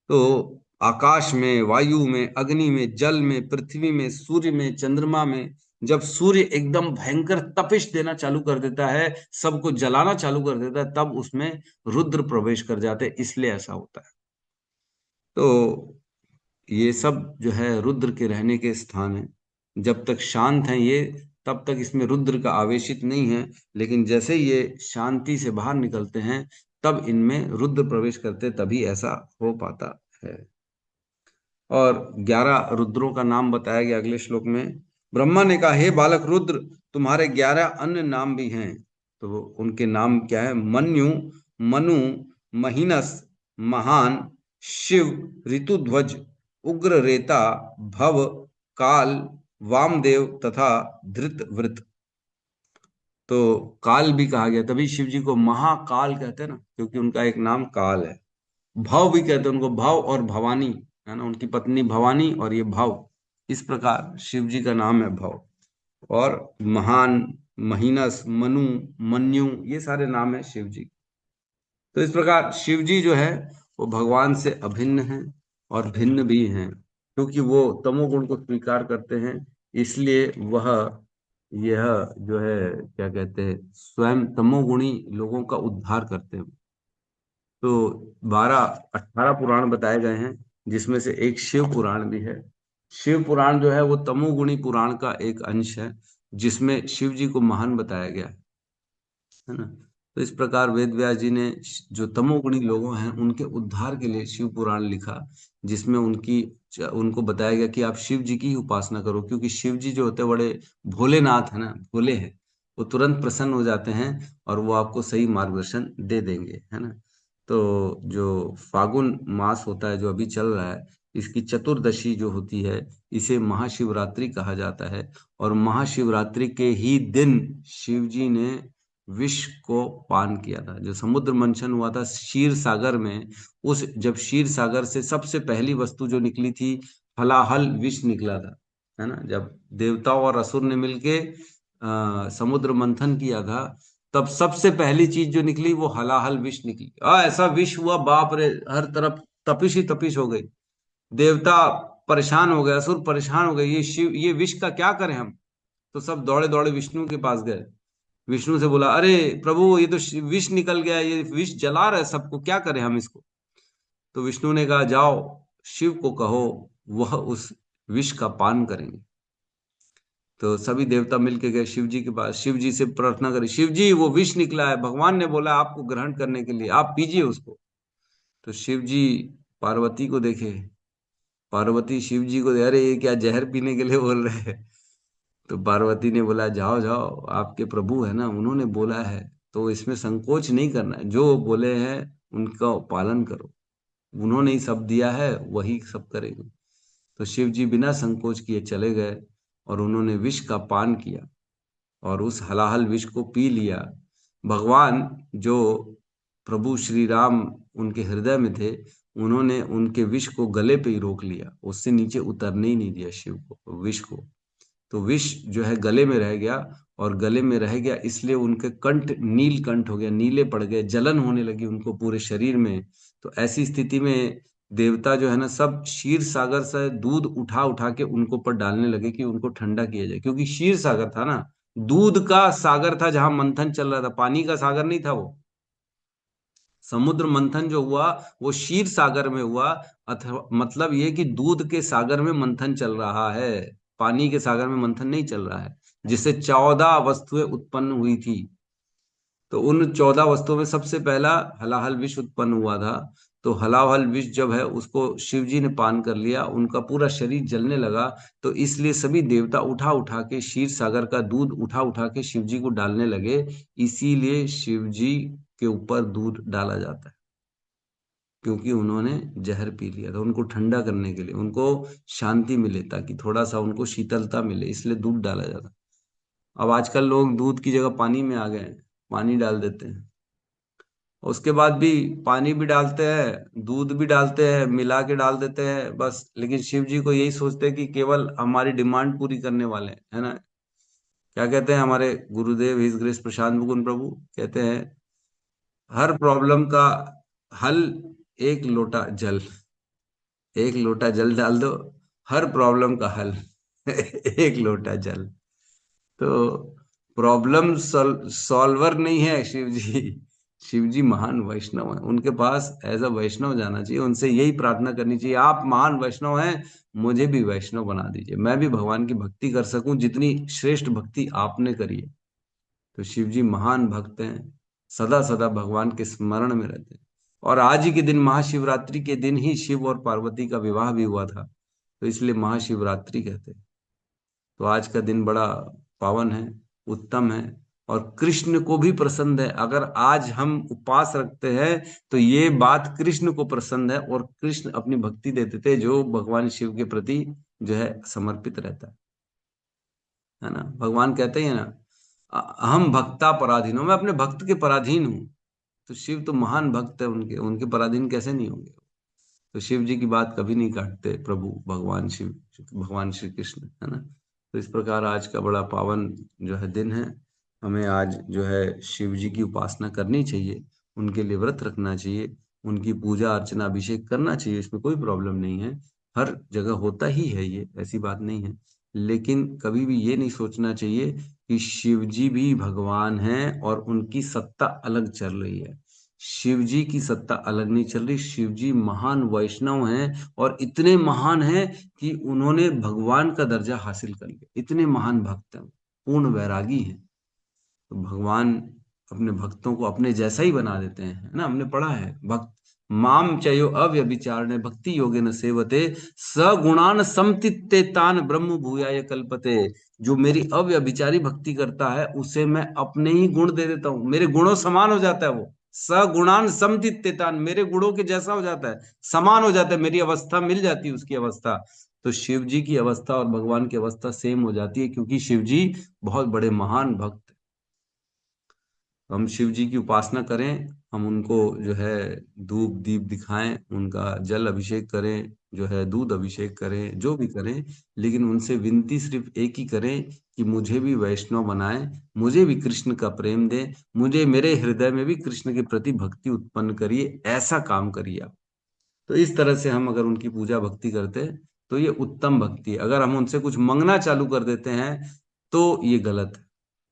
तो आकाश में, वायु में, अग्नि में, जल में, पृथ्वी में, सूर्य में, चंद्रमा में, जब सूर्य एकदम भयंकर तपिश देना चालू कर देता है, सबको जलाना चालू कर देता है, तब उसमें रुद्र प्रवेश कर जाते हैं, इसलिए ऐसा होता है। तो ये सब जो है रुद्र के रहने के स्थान है। जब तक शांत हैं ये, तब तक इसमें रुद्र का आवेशित नहीं है, लेकिन जैसे ही ये शांति से बाहर निकलते हैं, तब इनमें रुद्र प्रवेश करते, तभी ऐसा हो पाता है। और 11 रुद्रों का नाम बताया गया अगले श्लोक में। ब्रह्मा ने कहा, हे बालक रुद्र, तुम्हारे 11 अन्य नाम भी हैं। तो उनके नाम क्या है? मन्यु, मनु, महीनस, महान, शिव, ऋतुध्वज, उग्र रेता, भव, काल, वामदेव तथा धृतवृत। तो काल भी कहा गया, तभी शिव जी को महाकाल कहते हैं ना, क्योंकि उनका एक नाम काल है। भव भी कहते हैं उनको, भव और भवानी, है ना, उनकी पत्नी भवानी और ये भव, इस प्रकार शिव जी का नाम है भव। और महान, महीनस, मनु, मन्यु, ये सारे नाम है शिव जी। तो इस प्रकार शिव जी जो है वो भगवान से अभिन्न हैं और भिन्न भी हैं, क्योंकि वो तमोगुण को स्वीकार करते हैं, इसलिए वह यह जो है क्या कहते हैं, स्वयं तमोगुणी लोगों का उद्धार करते हैं। तो 18 पुराण बताए गए हैं, जिसमें से एक शिव पुराण भी है। शिव पुराण जो है वो तमोगुणी पुराण का एक अंश है, जिसमें शिव जी को महान बताया गया है ना। तो इस प्रकार वेद व्यास जी ने जो तमोगुणी लोगों हैं उनके उद्धार के लिए शिव पुराण लिखा, जिसमें उनको बताया गया कि आप शिव जी की ही उपासना करो, क्योंकि शिव जी जो होते हैं बड़े भोलेनाथ है ना, भोले हैं, वो तुरंत प्रसन्न हो जाते हैं और वो आपको सही मार्गदर्शन दे देंगे, है ना। तो जो फागुन मास होता है जो अभी चल रहा है, इसकी चतुर्दशी जो होती है, इसे महाशिवरात्रि कहा जाता है। और महाशिवरात्रि के ही दिन शिव जी ने विष को पान किया था। जो समुद्र मंथन हुआ था क्षीर सागर में, उस जब क्षीर सागर से सबसे पहली वस्तु जो निकली थी, हलाहल विष निकला था, है ना। जब देवताओं और असुर ने मिलके समुद्र मंथन किया था, तब सबसे पहली चीज जो निकली वो हलाहल विष निकली। ऐसा विष हुआ, बाप रे, हर तरफ तपिश ही तपिश हो गई। देवता परेशान हो गए, असुर परेशान हो गए, ये विष का क्या करें हम। तो सब दौड़े दौड़े विष्णु के पास गए। विष्णु से बोला, अरे प्रभु, ये तो विष निकल गया, ये विष जला रहा है सबको, क्या करें हम इसको। तो विष्णु ने कहा, जाओ शिव को कहो, वह उस विष का पान करेंगे। तो सभी देवता मिलके गए शिव जी के पास, शिव जी से प्रार्थना करी, शिव जी वो विष निकला है, भगवान ने बोला आपको ग्रहण करने के लिए, आप पीजिए उसको। तो शिव जी पार्वती को देखे, पार्वती शिव जी को, अरे ये क्या जहर पीने के लिए बोल रहे हैं? तो पार्वती ने बोला जाओ जाओ, आपके प्रभु है ना, उन्होंने बोला है, तो इसमें संकोच नहीं करना है, जो बोले हैं उनका पालन करो, उन्होंने ही सब दिया है, वही सब करेंगे। तो शिव जी बिना संकोच किए चले गए और उन्होंने विष का पान किया और उस हलाहल विष को पी लिया। भगवान जो प्रभु श्री राम उनके हृदय में थे, उन्होंने उनके विष को गले पे ही रोक लिया, उससे नीचे उतरने ही नहीं दिया शिव को, विष को। तो विष जो है गले में रह गया, और गले में रह गया इसलिए उनके कंठ नील कंठ हो गया, नीले पड़ गए, जलन होने लगी उनको पूरे शरीर में। तो ऐसी स्थिति में देवता जो है ना, सब क्षीर सागर से दूध उठा उठा के उनको पर डालने लगे कि उनको ठंडा किया जाए, क्योंकि क्षीर सागर था ना, दूध का सागर था जहां मंथन चल रहा था, पानी का सागर नहीं था वो। समुद्र मंथन जो हुआ वो क्षीर सागर में हुआ, अथवा मतलब ये कि दूध के सागर में मंथन चल रहा है, पानी के सागर में मंथन नहीं चल रहा है, जिससे 14 वस्तुएं उत्पन्न हुई थी। तो उन 14 वस्तुओं में सबसे पहला हलाहल विष उत्पन्न हुआ था। तो हलाहल विष जब है उसको शिव जी ने पान कर लिया, उनका पूरा शरीर जलने लगा। तो इसलिए सभी देवता उठा उठा के क्षीर सागर का दूध उठा उठा के शिव जी को डालने लगे। इसीलिए शिव जी के ऊपर दूध डाला जाता है, क्योंकि उन्होंने जहर पी लिया था, उनको ठंडा करने के लिए, उनको शांति मिले, ताकि थोड़ा सा उनको शीतलता मिले, इसलिए दूध डाला जाता है। अब आजकल लोग दूध की जगह पानी में आ गए हैं, पानी डाल देते हैं। उसके बाद भी पानी भी डालते हैं, दूध भी डालते हैं, मिला के डाल देते हैं बस। लेकिन शिव जी को यही सोचते हैं कि केवल हमारी डिमांड पूरी करने वाले हैं, है ना। क्या कहते हैं हमारे गुरुदेव हिज ग्रेस प्रशांत मुकुंद प्रभु, कहते हैं हर प्रॉब्लम का हल एक लोटा जल, एक लोटा जल डाल दो, हर प्रॉब्लम का हल एक लोटा जल। तो प्रॉब्लम सॉल्वर नहीं है शिव जी। शिव जी महान वैष्णव हैं, उनके पास एज अ वैष्णव जाना चाहिए, उनसे यही प्रार्थना करनी चाहिए, आप महान वैष्णव हैं, मुझे भी वैष्णव बना दीजिए, मैं भी भगवान की भक्ति कर सकूं जितनी श्रेष्ठ भक्ति आपने करी है। तो शिव जी महान भक्त हैं, सदा सदा भगवान के स्मरण में रहते हैं। और आज ही के दिन, महाशिवरात्रि के दिन ही शिव और पार्वती का विवाह भी हुआ था, तो इसलिए महाशिवरात्रि कहते हैं। तो आज का दिन बड़ा पावन है, उत्तम है, और कृष्ण को भी पसंद है। अगर आज हम उपवास रखते हैं तो ये बात कृष्ण को पसंद है, और कृष्ण अपनी भक्ति देते थे जो भगवान शिव के प्रति जो है समर्पित रहता है ना। भगवान कहते हैं ना, हम भक्ता पराधीन हूं, मैं अपने भक्त के पराधीन हूँ। तो शिव तो महान भक्त है, उनके उनके पराधीन कैसे नहीं होंगे। तो शिव जी की बात कभी नहीं काटते प्रभु भगवान शिव, भगवान श्री कृष्ण, है ना। तो इस प्रकार आज का बड़ा पावन जो है दिन है, हमें आज जो है शिव जी की उपासना करनी चाहिए, उनके लिए व्रत रखना चाहिए, उनकी पूजा अर्चना अभिषेक करना चाहिए, इसमें कोई प्रॉब्लम नहीं है, हर जगह होता ही है, ये ऐसी बात नहीं है। लेकिन कभी भी ये नहीं सोचना चाहिए कि शिव जी भी भगवान हैं और उनकी सत्ता अलग चल रही है। शिव जी की सत्ता अलग नहीं चल रही, शिव जी महान वैष्णव हैं, और इतने महान हैं कि उन्होंने भगवान का दर्जा हासिल कर लिया, इतने महान भक्त हैं, पूर्ण वैरागी हैं। तो भगवान अपने भक्तों को अपने जैसा ही बना देते हैं, है ना। हमने पढ़ा है, भक्त माम चयो अव्यभिचारिणे भक्ति योगेन सेवते सगुणान समतित्ते तान ब्रह्म भूयाय कल्पते। जो मेरी अव्यभिचारी भक्ति करता है उसे मैं अपने ही गुण दे देता हूँ, मेरे गुणों समान हो जाता है वो। सगुणान समतित्ते तान, मेरे गुणों के जैसा हो जाता है, समान हो जाता है, मेरी अवस्था मिल जाती है उसकी अवस्था। तो शिव जी की अवस्था और भगवान की अवस्था सेम हो जाती है, क्योंकि शिव जी बहुत बड़े महान भक्त। हम शिव जी की उपासना करें, हम उनको जो है धूप दीप दिखाएं, उनका जल अभिषेक करें, जो है दूध अभिषेक करें, जो भी करें, लेकिन उनसे विनती सिर्फ एक ही करें कि मुझे भी वैष्णव बनाएं, मुझे भी कृष्ण का प्रेम दें, मुझे मेरे हृदय में भी कृष्ण के प्रति भक्ति उत्पन्न करिए, ऐसा काम करिए आप। तो इस तरह से हम अगर उनकी पूजा भक्ति करते हैं तो ये उत्तम भक्ति है। अगर हम उनसे कुछ मांगना चालू कर देते हैं तो ये गलत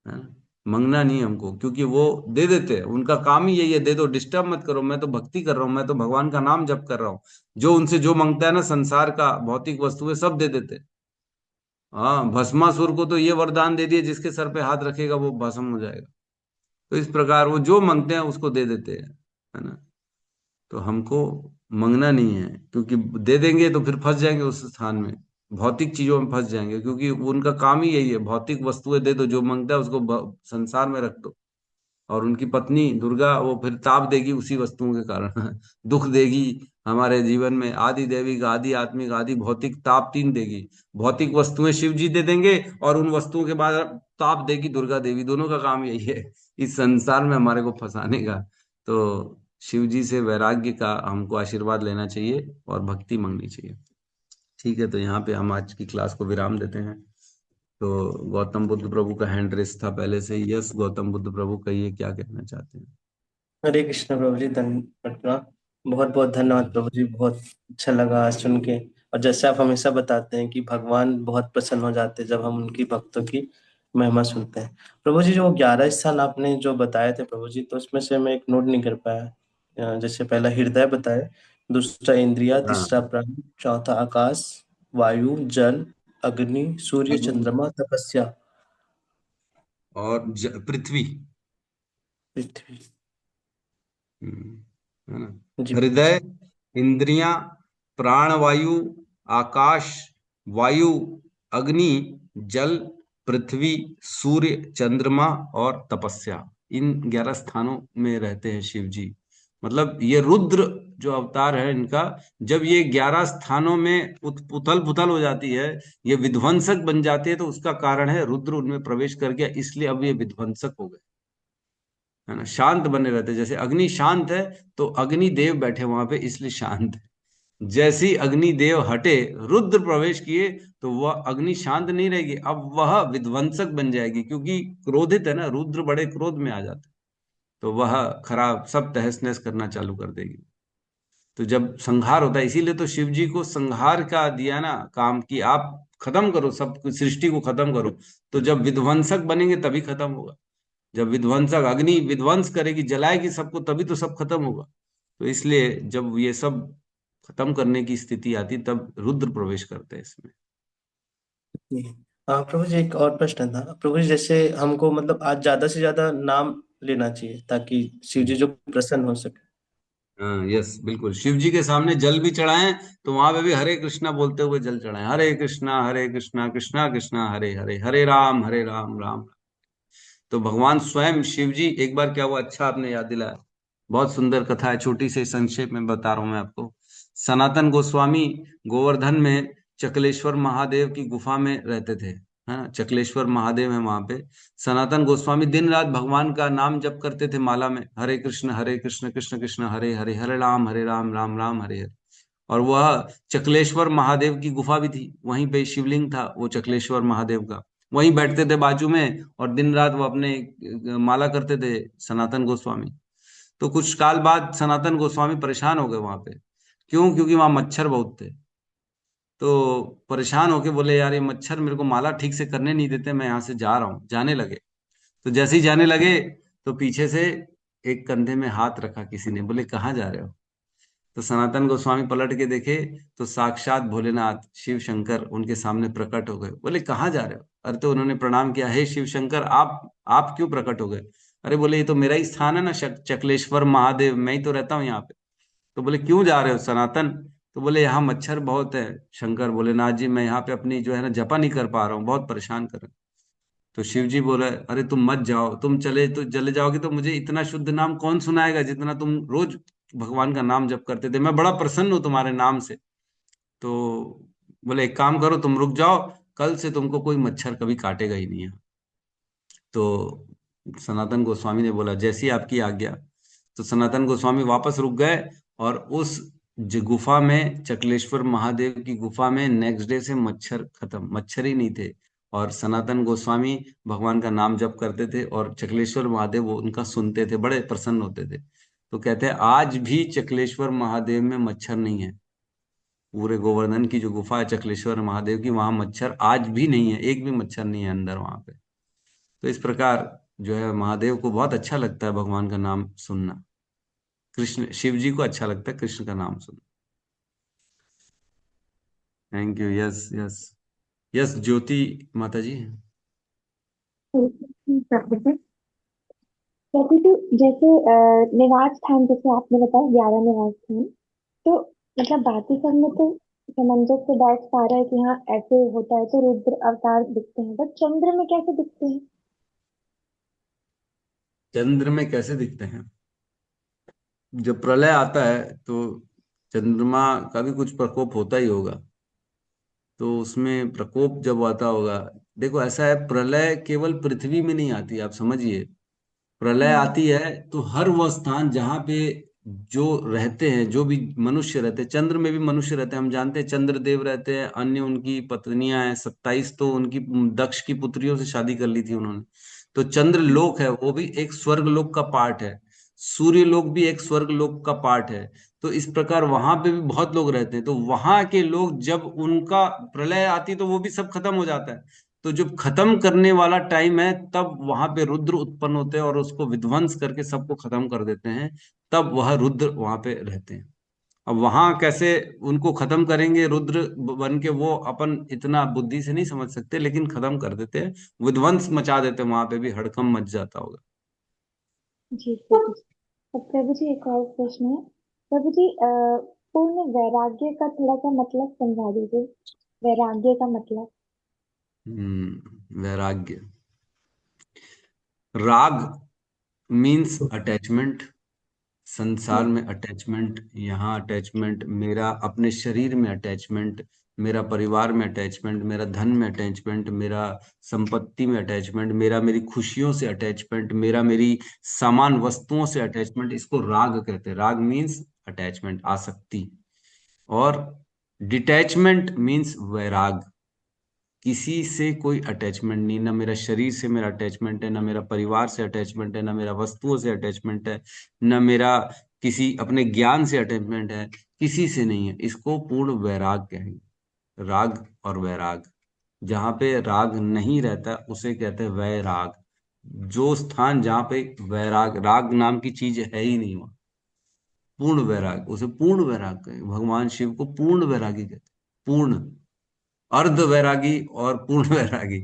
है ना। मांगना नहीं हमको, क्योंकि वो दे देते हैं, उनका काम ही यही है, दे दो, डिस्टर्ब मत करो, मैं तो भक्ति कर रहा हूँ, मैं तो भगवान का नाम जप कर रहा हूँ। जो उनसे जो मांगता है ना, संसार का भौतिक वस्तुएं सब दे देते हैं। हाँ, भस्मासुर को तो ये वरदान दे दिए, जिसके सर पे हाथ रखेगा वो भस्म हो जाएगा। तो इस प्रकार वो जो मांगते हैं उसको दे देते हैं, है ना। तो हमको मंगना नहीं है, क्योंकि दे देंगे तो फिर फंस जाएंगे उस स्थान में, भौतिक चीजों में फंस जाएंगे, क्योंकि उनका काम ही यही है, भौतिक वस्तुएं दे दो, जो मांगता है उसको संसार में रख दो। और उनकी पत्नी दुर्गा वो फिर ताप देगी उसी वस्तुओं के कारण दुख देगी हमारे जीवन में, आदि दैविक, आदि आत्मिक, आदि भौतिक ताप तीन देगी। भौतिक वस्तुएं शिव जी दे देंगे, और उन वस्तुओं के बाद ताप देगी दुर्गा देवी, दोनों का काम यही है इस संसार में हमारे को फंसाने का। तो शिव जी से वैराग्य का हमको आशीर्वाद लेना चाहिए और भक्ति मांगनी चाहिए। ठीक है, तो यहाँ पे हम आज की क्लास को विराम देते हैं। तो गौतम बुद्ध प्रभु का हैंड रेस था पहले से ही। यस, गौतम बुद्ध प्रभु कहिए क्या कहना चाहते हैं। हरे कृष्ण प्रभु जी, धन्यवाद प्रणाम। बहुत बहुत धन्यवाद प्रभु जी, बहुत अच्छा लगा आज सुन के। और जैसे आप हमेशा बताते हैं कि भगवान बहुत प्रसन्न हो जाते हैं जब हम उनकी भक्तों की महिमा सुनते हैं। प्रभु जी, जो 11 स्थान आपने जो बताए थे प्रभु जी, तो उसमें से मैं एक नोट नहीं कर पाया। जैसे पहला हृदय बताए, दूसरा इंद्रिया, हाँ, तीसरा प्राण, चौथा आकाश, वायु, जल, अग्नि, सूर्य, अग्नि चंद्रमा, तपस्या, और पृथ्वी। पृथ्वी। है ना। जी प्रभु हृदय, जी। इंद्रियां, प्राणवायु, आकाश, वायु, अग्नि, जल, पृथ्वी, सूर्य, चंद्रमा और तपस्या, इन 11 स्थानों में रहते हैं शिव जी। मतलब ये रुद्र जो अवतार है इनका, जब ये 11 स्थानों में उथल पुथल हो जाती है, ये विध्वंसक बन जाते हैं, तो उसका कारण है रुद्र उनमें प्रवेश कर गया, इसलिए अब ये विध्वंसक हो गए। है ना, शांत बने रहते, जैसे अग्नि शांत है तो अग्नि देव बैठे वहां पे इसलिए शांत है। जैसी अग्नि देव हटे, रुद्र प्रवेश किए, तो वह अग्नि शांत नहीं रहेगी, अब वह विध्वंसक बन जाएगी, क्योंकि क्रोधित है ना, रुद्र बड़े क्रोध में आ जाते, तो वह खराब सब तहस नहस करना चालू कर देगी। तो जब संहार होता है, इसीलिए तो शिव जी को संहार का दिया ना काम, कि आप खत्म करो सब कुछ, सृष्टि को खत्म करो। तो जब विध्वंसक बनेंगे तभी खत्म होगा, जब विध्वंसक अग्नि विध्वंस करेगी, जलाएगी सबको, तभी तो सब खत्म होगा। तो इसलिए जब ये सब खत्म करने की स्थिति आती, तब रुद्र प्रवेश करते हैं इसमें। जी। हाँ प्रभु जी, एक और प्रश्न था प्रभु जी। जैसे हमको मतलब आज ज्यादा से ज्यादा नाम लेना चाहिए ताकि शिव जी जो प्रसन्न हो सके। हाँ, यस, बिल्कुल। शिव जी के सामने जल भी चढ़ाएं, तो वहां पे भी हरे कृष्णा बोलते हुए जल चढ़ाएं, हरे कृष्णा कृष्णा कृष्णा हरे हरे, हरे राम राम। तो भगवान स्वयं शिव जी, एक बार क्या हुआ, अच्छा आपने याद दिलाया, बहुत सुंदर कथा है, छोटी से संक्षेप में बता रहा हूं मैं आपको। सनातन गोस्वामी गोवर्धन में चकलेश्वर महादेव की गुफा में रहते थे, है ना, चकलेश्वर महादेव है वहां पे। सनातन गोस्वामी दिन रात भगवान का नाम जप करते थे माला में, हरे कृष्ण कृष्ण कृष्ण हरे हरे, हरे राम राम राम हरे हरे। और वह चकलेश्वर महादेव की गुफा भी थी, वहीं पे शिवलिंग था वो चकलेश्वर महादेव का, वहीं बैठते थे बाजू में, और दिन रात वो अपने माला करते थे सनातन गोस्वामी। तो कुछ काल बाद सनातन गोस्वामी परेशान हो गए वहां पे। क्यों? क्योंकि वहां मच्छर बहुत थे। तो परेशान होके बोले, यार ये मच्छर मेरे को माला ठीक से करने नहीं देते, मैं यहाँ से जा रहा हूँ। जाने लगे, तो जैसे ही जाने लगे, तो पीछे से एक कंधे में हाथ रखा किसी ने, बोले कहाँ जा रहे हो? तो सनातन गोस्वामी पलट के देखे, तो साक्षात भोलेनाथ शिव शंकर उनके सामने प्रकट हो गए। बोले कहाँ जा रहे हो? अरे, तो उन्होंने प्रणाम किया, हे शिव शंकर, आप क्यों प्रकट हो गए? अरे बोले, ये तो मेरा ही स्थान है ना, चकलेश्वर महादेव, मैं ही तो रहता हूँ यहाँ पे। तो बोले क्यों जा रहे हो सनातन? तो बोले यहाँ मच्छर बहुत है शंकर, भोलेनाथ जी, मैं यहाँ पे अपनी जो है ना जपा नहीं कर पा रहा हूँ, बहुत परेशान कर रहे हैं। तो शिव जी बोले, अरे तुम मत जाओ, तुम चले जाओगे तो मुझे इतना शुद्ध नाम कौन सुनाएगा जितना तुम रोज भगवान का नाम जप करते थे, मैं बड़ा प्रसन्न हूं तुम्हारे नाम से। तो बोले एक काम करो, तुम रुक जाओ, कल से तुमको कोई मच्छर कभी काटेगा ही नहीं है। तो सनातन गोस्वामी ने बोला, जैसी आपकी आज्ञा। तो सनातन गोस्वामी वापस रुक गए, और उस गुफा में, चकलेश्वर महादेव की गुफा में, नेक्स्ट डे से मच्छर खत्म, मच्छर ही नहीं थे। और सनातन गोस्वामी भगवान का नाम जप करते थे, और चकलेश्वर महादेव वो उनका सुनते थे, बड़े प्रसन्न होते थे। तो कहते हैं आज भी चकलेश्वर महादेव में मच्छर नहीं है। पूरे गोवर्धन की जो गुफा है चकलेश्वर महादेव की, वहां मच्छर आज भी नहीं है, एक भी मच्छर नहीं है अंदर वहां पे। तो इस प्रकार जो है, महादेव को बहुत अच्छा लगता है भगवान का नाम सुनना, कृष्ण शिव जी को अच्छा लगता है कृष्ण का नाम सुनना। Thank you. Yes, yes, yes, Jyoti माता जी। प्रकृति प्रकृति जैसे निवास स्थान, जैसे आपने बताया 11 निवास स्थान, तो मतलब बाकी सब में तो समंजस से बैठ पा रहा है कि हाँ ऐसे होता है, तो रुद्र अवतार दिखते हैं, बट चंद्र में कैसे दिखते हैं? चंद्र में कैसे दिखते हैं? जब प्रलय आता है तो चंद्रमा का भी कुछ प्रकोप होता ही होगा। तो उसमें प्रकोप जब आता होगा, देखो ऐसा है, प्रलय केवल पृथ्वी में नहीं आती, आप समझिए। प्रलय हम्म। आती है तो हर वह स्थान जहाँ पे जो रहते हैं, जो भी मनुष्य रहते हैं, चंद्र में भी मनुष्य रहते हैं, हम जानते हैं चंद्रदेव रहते हैं, अन्य उनकी पत्नियां हैं, 27 तो उनकी दक्ष की पुत्रियों से शादी कर ली थी उन्होंने। तो चंद्र लोक है, वो भी एक स्वर्ग लोक का पार्ट है। सूर्य लोक भी एक स्वर्ग लोक का पार्ट है। तो इस प्रकार वहां पे भी बहुत लोग रहते हैं। तो वहां के लोग जब उनका प्रलय आती तो वो भी सब खत्म हो जाता है। तो जब खत्म करने वाला टाइम है तब वहां पे रुद्र उत्पन्न होते हैं और उसको विध्वंस करके सबको खत्म कर देते हैं। तब वह रुद्र वहां पे रहते हैं। अब वहां कैसे उनको खत्म करेंगे रुद्र बन के, वो अपन इतना बुद्धि से नहीं समझ सकते, लेकिन खत्म कर देते हैं, विध्वंस मचा देते हैं, वहां पे भी हड़कंप मच जाता होगा। जी प्रभु जी। अब प्रभु जी एक और प्रश्न है। प्रभु जी पूर्ण वैराग्य का थोड़ा सा मतलब समझा दीजिए। वैराग्य का मतलब। वैराग्य, राग मीन्स अटैचमेंट। संसार हम्म। में अटैचमेंट, यहाँ अटैचमेंट, मेरा अपने शरीर में अटैचमेंट, मेरा परिवार में अटैचमेंट, मेरा धन में अटैचमेंट, मेरा संपत्ति में अटैचमेंट, मेरा मेरी खुशियों से अटैचमेंट, मेरा मेरी सामान वस्तुओं से अटैचमेंट, इसको राग कहते हैं। राग मीन्स अटैचमेंट, आसक्ति। और डिटैचमेंट मीन्स वैराग। किसी से कोई अटैचमेंट नहीं, ना मेरा शरीर से मेरा अटैचमेंट है, ना मेरा परिवार से अटैचमेंट है, ना मेरा वस्तुओं से अटैचमेंट है, ना मेरा किसी अपने ज्ञान से अटैचमेंट है, किसी से नहीं है। इसको पूर्ण वैराग कहेंगे। राग और वैराग, जहाँ पे राग नहीं रहता उसे कहते हैं वैराग। जो स्थान जहाँ पे वैराग, राग नाम की चीज है ही नहीं वहाँ, पूर्ण वैराग, उसे पूर्ण वैराग कहेंगे। भगवान शिव को पूर्ण वैरागी कहते हैं। पूर्ण, अर्ध वैरागी और पूर्ण वैरागी।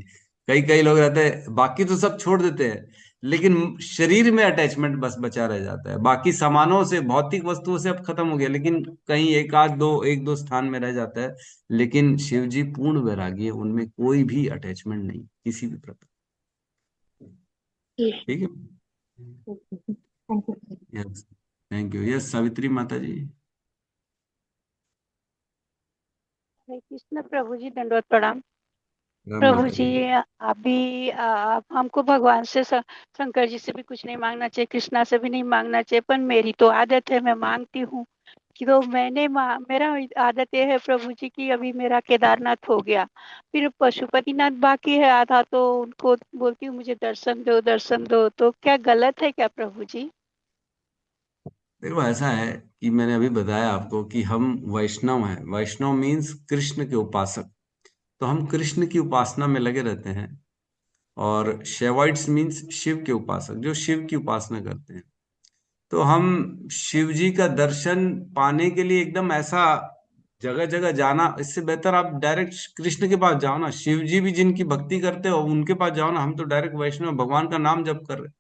कई कई लोग रहते हैं बाकी तो सब छोड़ देते हैं, लेकिन शरीर में अटैचमेंट बस बचा रह जाता है। बाकी सामानों से, भौतिक वस्तुओं से अब खत्म हो गया, लेकिन कहीं एक दो स्थान में रह जाता है। लेकिन शिव जी पूर्ण वैरागी है, उनमें कोई भी अटैचमेंट नहीं किसी भी प्रकार। ठीक। ठीक है। Thank you. Yes, thank you. Yes Savitri माता जी। हरे कृष्ण प्रभु जी, दंडवत प्रणाम। राम प्रभु माता जी, जी। आप भी आप हमको भगवान से शंकर जी से भी कुछ नहीं मांगना चाहिए, कृष्णा से भी नहीं मांगना चाहिए, पर मेरी तो आदत है, मैं मांगती हूँ कि तो मेरा आदत ये है प्रभु जी कि अभी मेरा केदारनाथ हो गया, फिर पशुपतिनाथ बाकी है आधा, तो उनको बोलती हूँ मुझे दर्शन दो दर्शन दो, तो क्या गलत है क्या प्रभु जी? देखो ऐसा है कि मैंने अभी बताया आपको कि हम वैष्णव हैं। वैष्णव मीन्स कृष्ण के उपासक। तो हम कृष्ण की उपासना में लगे रहते हैं। और शैवाइट्स मीन्स शिव के उपासक, जो शिव की उपासना करते हैं। तो हम शिव जी का दर्शन पाने के लिए एकदम ऐसा जगह जगह जाना, इससे बेहतर आप डायरेक्ट कृष्ण के पास जाओ ना। शिव जी भी जिनकी भक्ति करते हो उनके पास जाओ ना। हम तो डायरेक्ट वैष्णव, भगवान का नाम जप कर रहे हैं।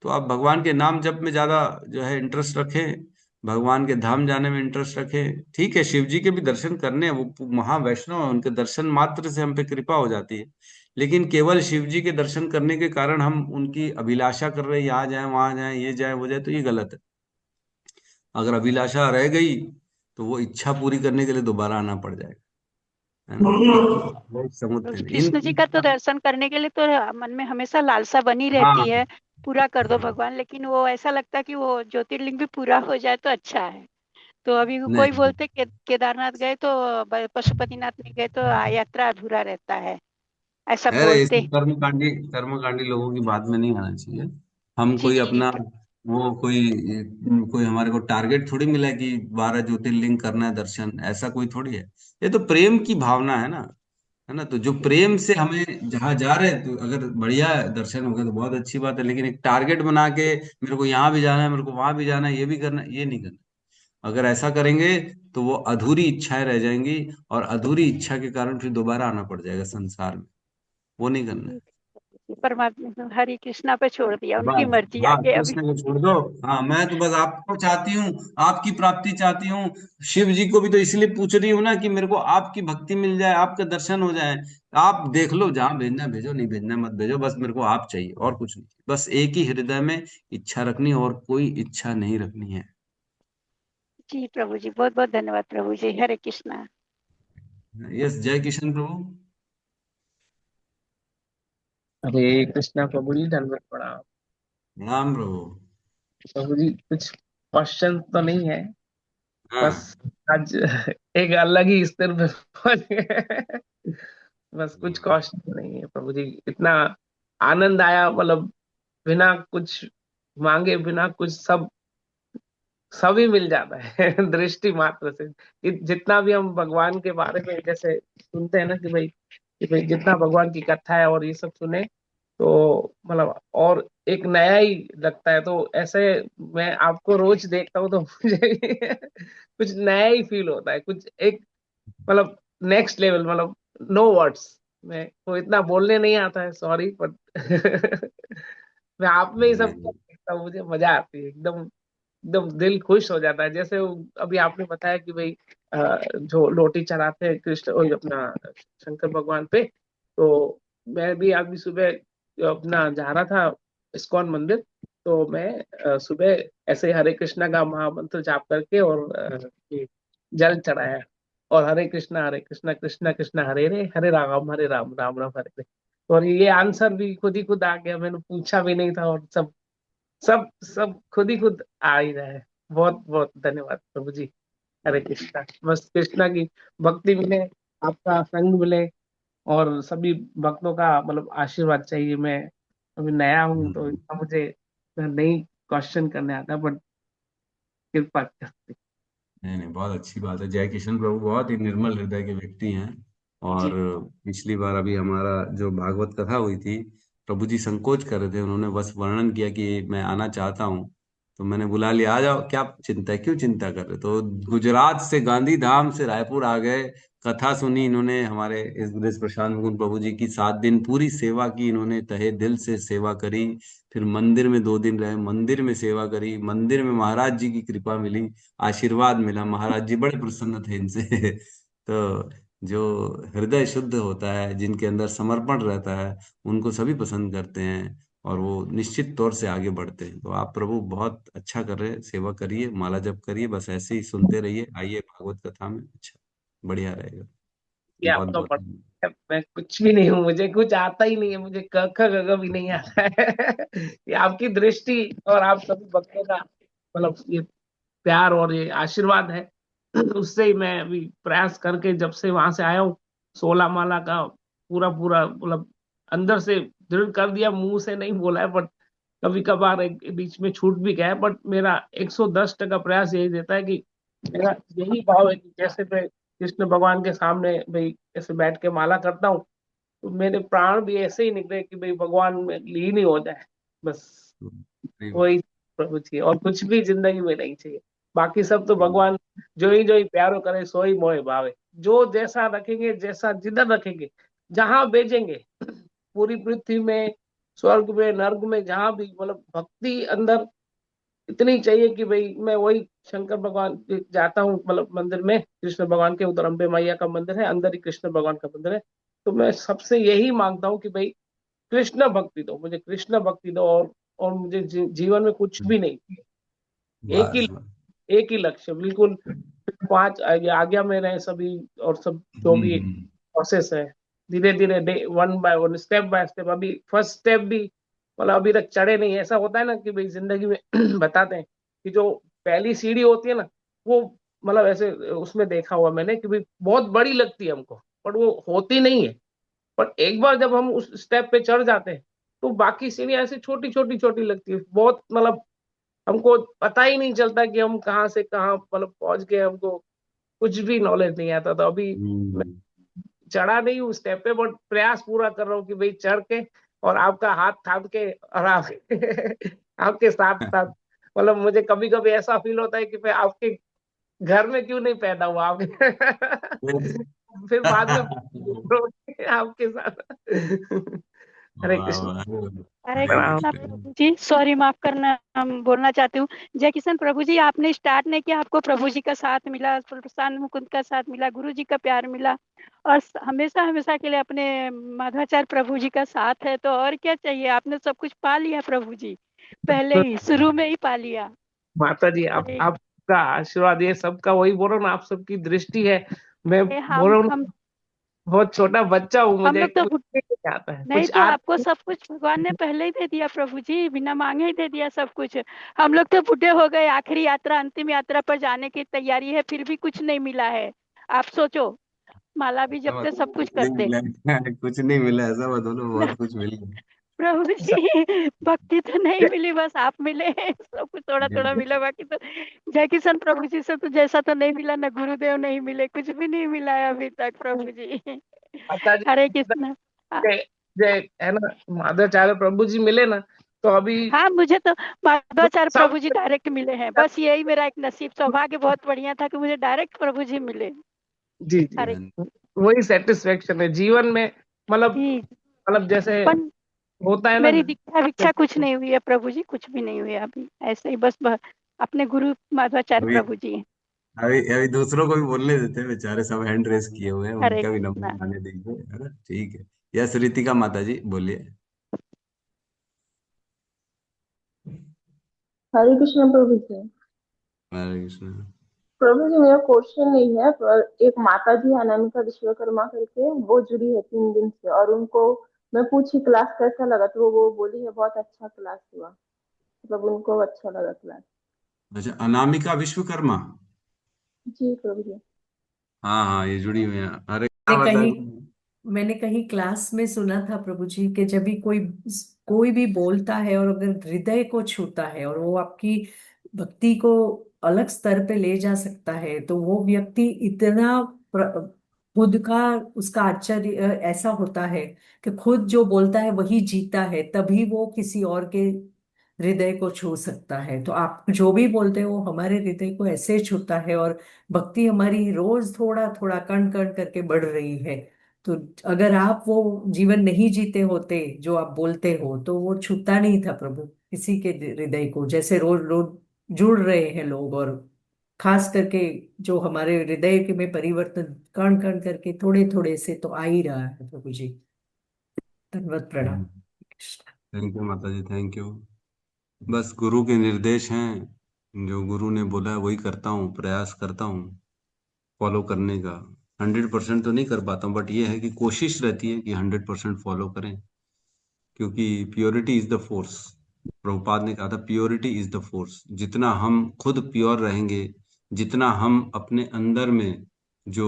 तो आप भगवान के नाम जप में ज्यादा जो है इंटरेस्ट रखें, भगवान के धाम जाने में इंटरेस्ट रखें। ठीक है, शिव जी के भी दर्शन करने हैं, वो महावैष्णव है, उनके दर्शन मात्र से हम पे कृपा हो जाती है। लेकिन केवल शिव जी के दर्शन करने के कारण हम उनकी अभिलाषा कर रहे हैं, यहाँ जाए वहां जाए, ये जाए वो जाए, तो ये गलत है। अगर अभिलाषा रह गई तो वो इच्छा पूरी करने के लिए दोबारा आना पड़ जाएगा, है ना। बहुत प्रभु समझते जी, हैं कृष्ण जी का तो दर्शन करने के लिए तो मन में हमेशा लालसा बनी रहती हाँ है, पूरा कर दो भगवान, लेकिन वो ऐसा लगता है कि वो ज्योतिर्लिंग भी पूरा हो जाए तो अच्छा है। तो अभी कोई नहीं, बोलते केदारनाथ गए तो पशुपतिनाथ नहीं गए तो यात्रा अधूरा रहता है, ऐसा अरे ये बोलते सब हैं। कर्मकांडी लोगों की बात में नहीं आना चाहिए। हम जी कोई जी अपना, वो कोई कोई हमारे को टारगेट थोड़ी मिला है कि 12 ज्योतिर्लिंग करना है दर्शन, ऐसा कोई थोड़ी है। ये तो प्रेम की भावना है ना, है ना। तो जो प्रेम से हमें जहाँ जा रहे हैं, तो अगर बढ़िया दर्शन हो गए तो बहुत अच्छी बात है। लेकिन एक टारगेट बना के मेरे को यहाँ भी जाना है, मेरे को वहां भी जाना है, ये भी करना है, ये नहीं करना। अगर ऐसा करेंगे तो वो अधूरी इच्छाएं रह जाएंगी, और अधूरी इच्छा के कारण फिर दोबारा आना पड़ जाएगा संसार में। वो नहीं करना जी। है। परमात्मा हरे कृष्णा पे छोड़ दिया, उनकी बस मर्जी हाँ, आगे अभी। कृष्ण को छोड़ दो। हाँ, मैं तो बस आपको चाहती हूँ, आपकी प्राप्ति चाहती हूँ। शिव जी को भी तो इसलिए पूछ रही हूँ ना कि मेरे को आपकी भक्ति मिल जाए, आपके दर्शन हो जाए। आप देख लो, जहाँ भेजना है भेजो, नहीं भेजना है मत भेजो, बस मेरे को आप चाहिए और कुछ नहीं। बस एक ही हृदय में इच्छा रखनी, और कोई इच्छा नहीं रखनी है। जी प्रभु जी, बहुत बहुत धन्यवाद प्रभु जी। हरे कृष्णा। यस, जय किशन प्रभु। हरे कृष्णा प्रभु जी, दंडवत प्रणाम। राम प्रभु। प्रभु जी कुछ क्वेश्चन तो नहीं है, बस हाँ। आज एक अलग ही स्तर पे पहुंच गए। बस कुछ क्वेश्चन नहीं है प्रभु जी, इतना आनंद आया, मतलब बिना कुछ मांगे, बिना कुछ, सब सभी मिल जाता है दृष्टि मात्र से। जितना भी हम भगवान के बारे में जैसे सुनते हैं ना कि भाई जितना भगवान की कथा है और ये सब सुने, तो मतलब और एक नया ही लगता है। तो ऐसे मैं आपको रोज देखता हूँ तो मुझे भी कुछ नया ही फील होता है, कुछ एक मतलब नेक्स्ट लेवल, मतलब नो वर्ड्स। मैं को इतना बोलने नहीं आता है, सॉरी, बट मैं आप में ही सब नहीं, कुछ देखता हूँ, मुझे मजा आती है एकदम। एकदम दिल खुश हो जाता है। जैसे अभी आपने बताया कि भाई जो लोटी चढ़ाते हैं कृष्ण और अपना शंकर भगवान पे, तो मैं भी अभी सुबह अपना जा रहा था इस्कॉन मंदिर, तो मैं सुबह ऐसे ही हरे कृष्णा का महामंत्र जाप करके और ये जल चढ़ाया, और हरे कृष्णा कृष्णा कृष्णा हरे रे, हरे राम राम राम हरे रे। और ये आंसर भी खुद ही खुद आ गया, मैंने पूछा भी नहीं था, और सब सब सब खुद ही खुद आ ही रहा है। बहुत बहुत धन्यवाद प्रभु जी। हरे कृष्णा। बस कृष्णा की भक्ति मिले, आपका संग मिले, और सभी भक्तों का मतलब आशीर्वाद चाहिए। मैं अभी नया हूँ तो नहीं, इतना मुझे नहीं क्वेश्चन करने आता, बट कृपा कर। नहीं, नहीं, बहुत अच्छी बात है। जय किशन प्रभु बहुत ही निर्मल हृदय के व्यक्ति हैं। और जी पिछली बार अभी हमारा जो भागवत कथा हुई थी, प्रभु जी संकोच कर रहे थे, उन्होंने बस वर्णन किया कि मैं आना चाहता हूँ। तो मैंने बुला लिया, आ जाओ, क्या चिंता है, क्यों चिंता कर रहे? तो गुजरात से, गांधीधाम से रायपुर आ गए। कथा सुनी इन्होंने, हमारे इस ब्रज प्रशांत मुकुंद प्रभु जी की 7 दिन पूरी सेवा की इन्होंने, तहे दिल से सेवा करी। फिर मंदिर में 2 दिन रहे, मंदिर में सेवा करी, मंदिर में महाराज जी की कृपा मिली, आशीर्वाद मिला, महाराज जी बड़े प्रसन्न थे इनसे। तो जो हृदय शुद्ध होता है, जिनके अंदर समर्पण रहता है, उनको सभी पसंद करते हैं, और वो निश्चित तौर से आगे बढ़ते हैं। तो आप प्रभु बहुत अच्छा कर रहे हैं, सेवा करिए, माला जप करिए, बस ऐसे ही सुनते रहिए, आइए भागवत कथा में, अच्छा बढ़िया रहेगा। ये बहुत आपका बहुत बड़ा है। मैं कुछ भी नहीं हूँ, मुझे कुछ आता ही नहीं है, मुझे क ख ग घ भी नहीं आता है। ये आपकी दृष्टि और आप सभी भक्तों का मतलब ये प्यार और ये आशीर्वाद है। उससे ही मैं अभी प्रयास करके जब से वहां से आया हूँ, 16 माला का पूरा पूरा मतलब अंदर से दृढ़ कर दिया, मुंह से नहीं बोला है, बट कभी कभार एक बीच में छूट भी गया है। बट मेरा 110% प्रयास यही देता है कि मेरा यही भाव है कि जैसे मैं कृष्ण भगवान के सामने भाई ऐसे बैठ के माला करता हूँ, तो मेरे प्राण भी ऐसे ही निकले कि भाई भगवान में लीन ही हो जाए, बस बहुत। वही प्रभु चाहिए, और कुछ भी जिंदगी में नहीं चाहिए। बाकी सब तो भगवान जो ही प्यारो करे सो ही मोहे भावे। जो जैसा रखेंगे, जैसा जिधर रखेंगे, जहां भेजेंगे, पूरी पृथ्वी में, स्वर्ग में, नर्क में, जहां भी, मतलब भक्ति अंदर इतनी चाहिए कि भाई मैं वही शंकर भगवान के जाता हूँ, मतलब मंदिर में कृष्ण भगवान के, उधर अम्बे मैया का मंदिर है, अंदर ही कृष्ण भगवान का मंदिर है। तो मैं सबसे यही मांगता हूँ कि भाई कृष्ण भक्ति दो मुझे, कृष्ण भक्ति दो, और मुझे जीवन में कुछ भी नहीं चाहिए। एक ही बस बस। एक ही लक्ष्य, बिल्कुल 5 आज्ञा में रहे सभी, और सब जो भी हम्म। प्रोसेस है, धीरे धीरे day 1 by 1, step by step. अभी फर्स्ट स्टेप भी मतलब अभी तक चढ़े नहीं। ऐसा होता है ना कि भाई जिंदगी में बताते हैं कि जो पहली सीढ़ी होती है ना, वो मतलब ऐसे उसमें देखा हुआ मैंने कि भाई बहुत बड़ी लगती है हमको, पर वो होती नहीं है। पर एक बार जब हम उस स्टेप पे चढ़ जाते हैं, तो बाकी सीढ़ियां ऐसे छोटी छोटी छोटी लगती है बहुत, मतलब हमको पता ही नहीं चलता कि हम कहाँ से कहाँ मतलब पहुंच गए। हमको कुछ भी नॉलेज नहीं आता। तो अभी मैं हम्म। चढ़ा नहीं हूँ स्टेप पे, बट प्रयास पूरा कर रहा हूँ कि भाई चढ़ के और आपका हाथ थाम के और आप आपके साथ साथ, मतलब मुझे कभी कभी ऐसा फील होता है कि मैं आपके घर में क्यों नहीं पैदा हुआ आपके फिर बाद में आपके साथ हरे वाह कृष्ण। वाह, हरे प्रणाम। कृष्णा प्रभु जी, सॉरी माफ करना, हम बोलना चाहती हूँ। जय किशन प्रभु जी, आपने स्टार्ट नहीं किया, आपको प्रभु जी का साथ मिला, प्रसन्न मुकुंद का साथ मिला, गुरु जी का प्यार मिला, और हमेशा हमेशा के लिए अपने माधवाचार्य प्रभु जी का साथ है, तो और क्या चाहिए? आपने सब कुछ पा लिया प्रभु जी, पहले ही शुरू में ही पा लिया। माता जी, आप अरे आपका आशीर्वाद, ये सबका, वही बोल रहा हूँ ना, आप सबकी दृष्टि है। मैं बोल रहा हूँ हम ना, बहुत छोटा बच्चा हूँ, हम मुझे लोग तो कुछ नहीं आता है, नहीं, कुछ तो आता आपको सब कुछ भगवान ने पहले ही दे दिया प्रभु जी, बिना मांगे ही दे दिया सब कुछ। हम लोग तो बूढ़े हो गए, आखिरी यात्रा, अंतिम यात्रा पर जाने की तैयारी है, फिर भी कुछ नहीं मिला है। आप सोचो, माला भी ऐसा जपते, मत सब बोलो, कुछ कुछ नहीं करते। मिला है। कुछ नहीं मिला, ऐसा मत बोलो, बहुत कुछ मिला प्रभु जी, भक्ति तो नहीं मिली, बस आप मिले, सब कुछ थोड़ा थोड़ा है। मिला, बाकी तो जय किशन प्रभु जी से तो जैसा तो नहीं मिला, ना गुरुदेव नहीं मिले, कुछ भी नहीं मिला है अभी तक प्रभु जी। माता जी, हरे कृष्ण। जय जय है ना, माधवाचार्य प्रभु जी मिले ना, तो अभी हाँ, मुझे तो माधवाचार्य सब, प्रभु जी डायरेक्ट मिले हैं, बस यही मेरा एक नसीब सौभाग्य बहुत बढ़िया था कि मुझे डायरेक्ट प्रभु जी मिले। जी जी, हरे वही सेटिस्फेक्शन है जीवन में। मतलब जी, जैसे पण होता है ना, मेरी दीक्षा वीक्षा कुछ नहीं हुई है प्रभु जी, कुछ भी नहीं हुई है अभी, ऐसे ही बस अपने गुरु माधवाचार्य अभी प्रभु जी हैं। अभी अभी दूसरों को भी बोलने देते हैं, बेचारे सब हैंड रेस किए हुए हैं, हरे उनका भी कृष्णा। नंबर आने दीजिए, है ना? ठीक है। यस रितिका माता जी बोलिए। हरे कृष्ण प्रभु जी। हरे कृष्ण। प्रभु जी, मेरा क्वेश्चन नहीं है, पर एक माता जी अनामिका विश्वकर्मा करके, वो जुड़ी है 3 दिन से, और उनको मैं पूछी क्लास कैसा लगा, तो वो बोली है बहुत अच्छा क्लास हुआ, मतलब उनको अच्छा लगा क्लास। अच्छा, अनामिका विश्वकर्मा। जी प्रभु जी। हाँ हाँ, ये जुड़ी हुई है। अरे क्या मैंने बता कहीं रही? मैंने कहीं क्लास में सुना था प्रभु जी कि जब भी कोई कोई भी बोलता है और अगर हृदय को छूता है और वो आपकी भक्ति को अलग स्तर पे ले जा सकता है, तो वो व्यक्ति इतना खुद का उसका आश्चर्य ऐसा होता है कि खुद जो बोलता है वही जीता है, तभी वो किसी और के हृदय को छू सकता है। तो आप जो भी बोलते हो वो हमारे हृदय को ऐसे छूता है, और भक्ति हमारी रोज थोड़ा थोड़ा कण कण करके बढ़ रही है। तो अगर आप वो जीवन नहीं जीते होते जो आप बोलते हो, तो वो छूता नहीं था प्रभु किसी के हृदय को, जैसे रोज रोज जुड़ रहे हैं लोग। और खास करके जो हमारे हृदय के में परिवर्तन कण कण करके थोड़े थोड़े से तो आ ही रहा है प्रभु जी। धन्यवाद, प्रणाम। थैंक यू माता जी, थैंक यू। बस गुरु के निर्देश हैं, जो गुरु ने बोला है वही करता हूँ, प्रयास करता हूँ फॉलो करने का। 100% तो नहीं कर पाता हूँ, बट ये है कि कोशिश रहती है कि 100% फॉलो करें, क्योंकि purity is the force. Prabhupada ने कहा था प्योरिटी इज द फोर्स। जितना हम खुद प्योर रहेंगे, जितना हम अपने अंदर में जो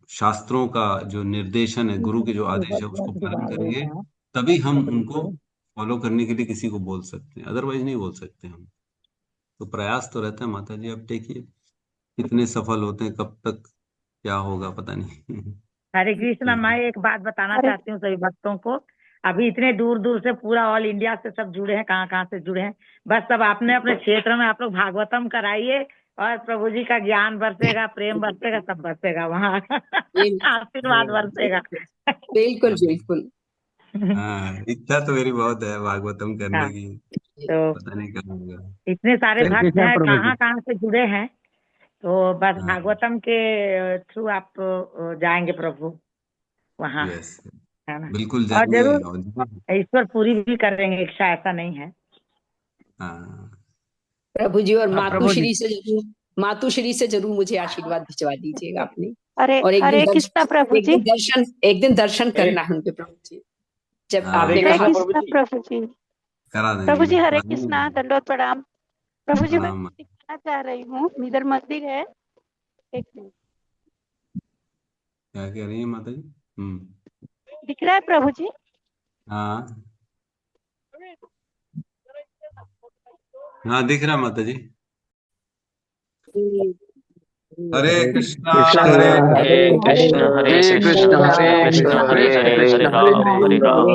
शास्त्रों का जो निर्देशन है, गुरु के जो आदेश है उसको पालन करेंगे, तभी हम उनको फॉलो करने के लिए किसी को बोल सकते हैं, अदरवाइज नहीं बोल सकते हम। तो प्रयास तो रहता है माता जी, अब देखिए कितने सफल होते हैं, कब तक क्या होगा पता नहीं। हरे कृष्णा, ठीक मैं है। एक बात बताना हरे चाहती हूँ सभी भक्तों को। अभी इतने दूर दूर से पूरा ऑल इंडिया से सब जुड़े हैं, कहाँ कहाँ से जुड़े हैं। बस सब अपने अपने क्षेत्र में आप लोग भागवतम कराइए, और प्रभु जी का ज्ञान बरसेगा, प्रेम बरसेगा, सब बरसेगा वहाँ। आशीर्वाद बरसेगा। बिल्कुल बिल्कुल। हाँ, इच्छा तो मेरी बहुत है भागवतम करने हाँ, की, तो पता नहीं कब होगा। इतने सारे हरे भक्त कृष्ण हैं, प्रभु जी। कहाँ कहाँ से जुड़े हैं। तो बस हाँ, भागवतम के थ्रू आप जाएंगे प्रभु वहाँ, यस, है ना। बिल्कुल और जाएंगे, जरूर और जरूर। ईश्वर पूरी भी करेंगे इच्छा, ऐसा नहीं है। हाँ प्रभु जी, और हाँ प्रभु जी। मातुश्री से जरूर मुझे आशीर्वाद भिजवा दीजिएगा अपने। हरे और हरे कृष्णा प्रभु जी। एक दिन दर्शन करना है उनके प्रभु जी, जब हाँ, आपने हरे कहा। कृष्णा प्रभु जी। करा प्रभु देंगे, जी हरे आइए। कृष्णा, दंडोत प्रणाम। प्रभु जी मैं प्रणाम। दिखाना चाह रही हूँ, इधर मंदिर है, एक मिनट। क्या कह रही है माता जी? दिख रहा है प्रभु जी? हाँ हाँ, दिख रहा माता जी। हरे कृष्णा हरे हरे कृष्ण हरे हरे कृष्ण कृष्ण कृष्ण हरे कृष्ण कृष्ण हरे हरे हरे हरे कृष्ण, हरे राम हरे राम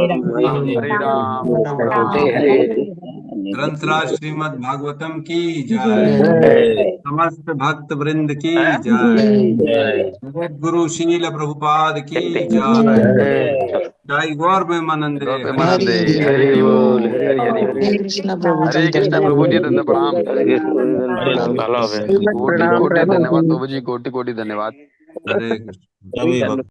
हरे राम, राम राम राम राम, हरे हरे हरे। हरे। ग्रंथराज श्रीमद् भागवतम की जय, जय समस्त भक्त वृंद की जय, गुरु शील प्रभुपाद की जय, जय गौर प्रेमानंद रे, हरे हरि कृष्ण। हरि हरि बोल हरि हरे हरि कृष्ण प्रभु जी हरे कृष्णा प्रभु जी धन्यवाद। धन्य प्रणाम। हरे कोटि कोटि धन्यवाद प्रभु जी, कोटि कोटि धन्यवाद। हरे कृष्ण।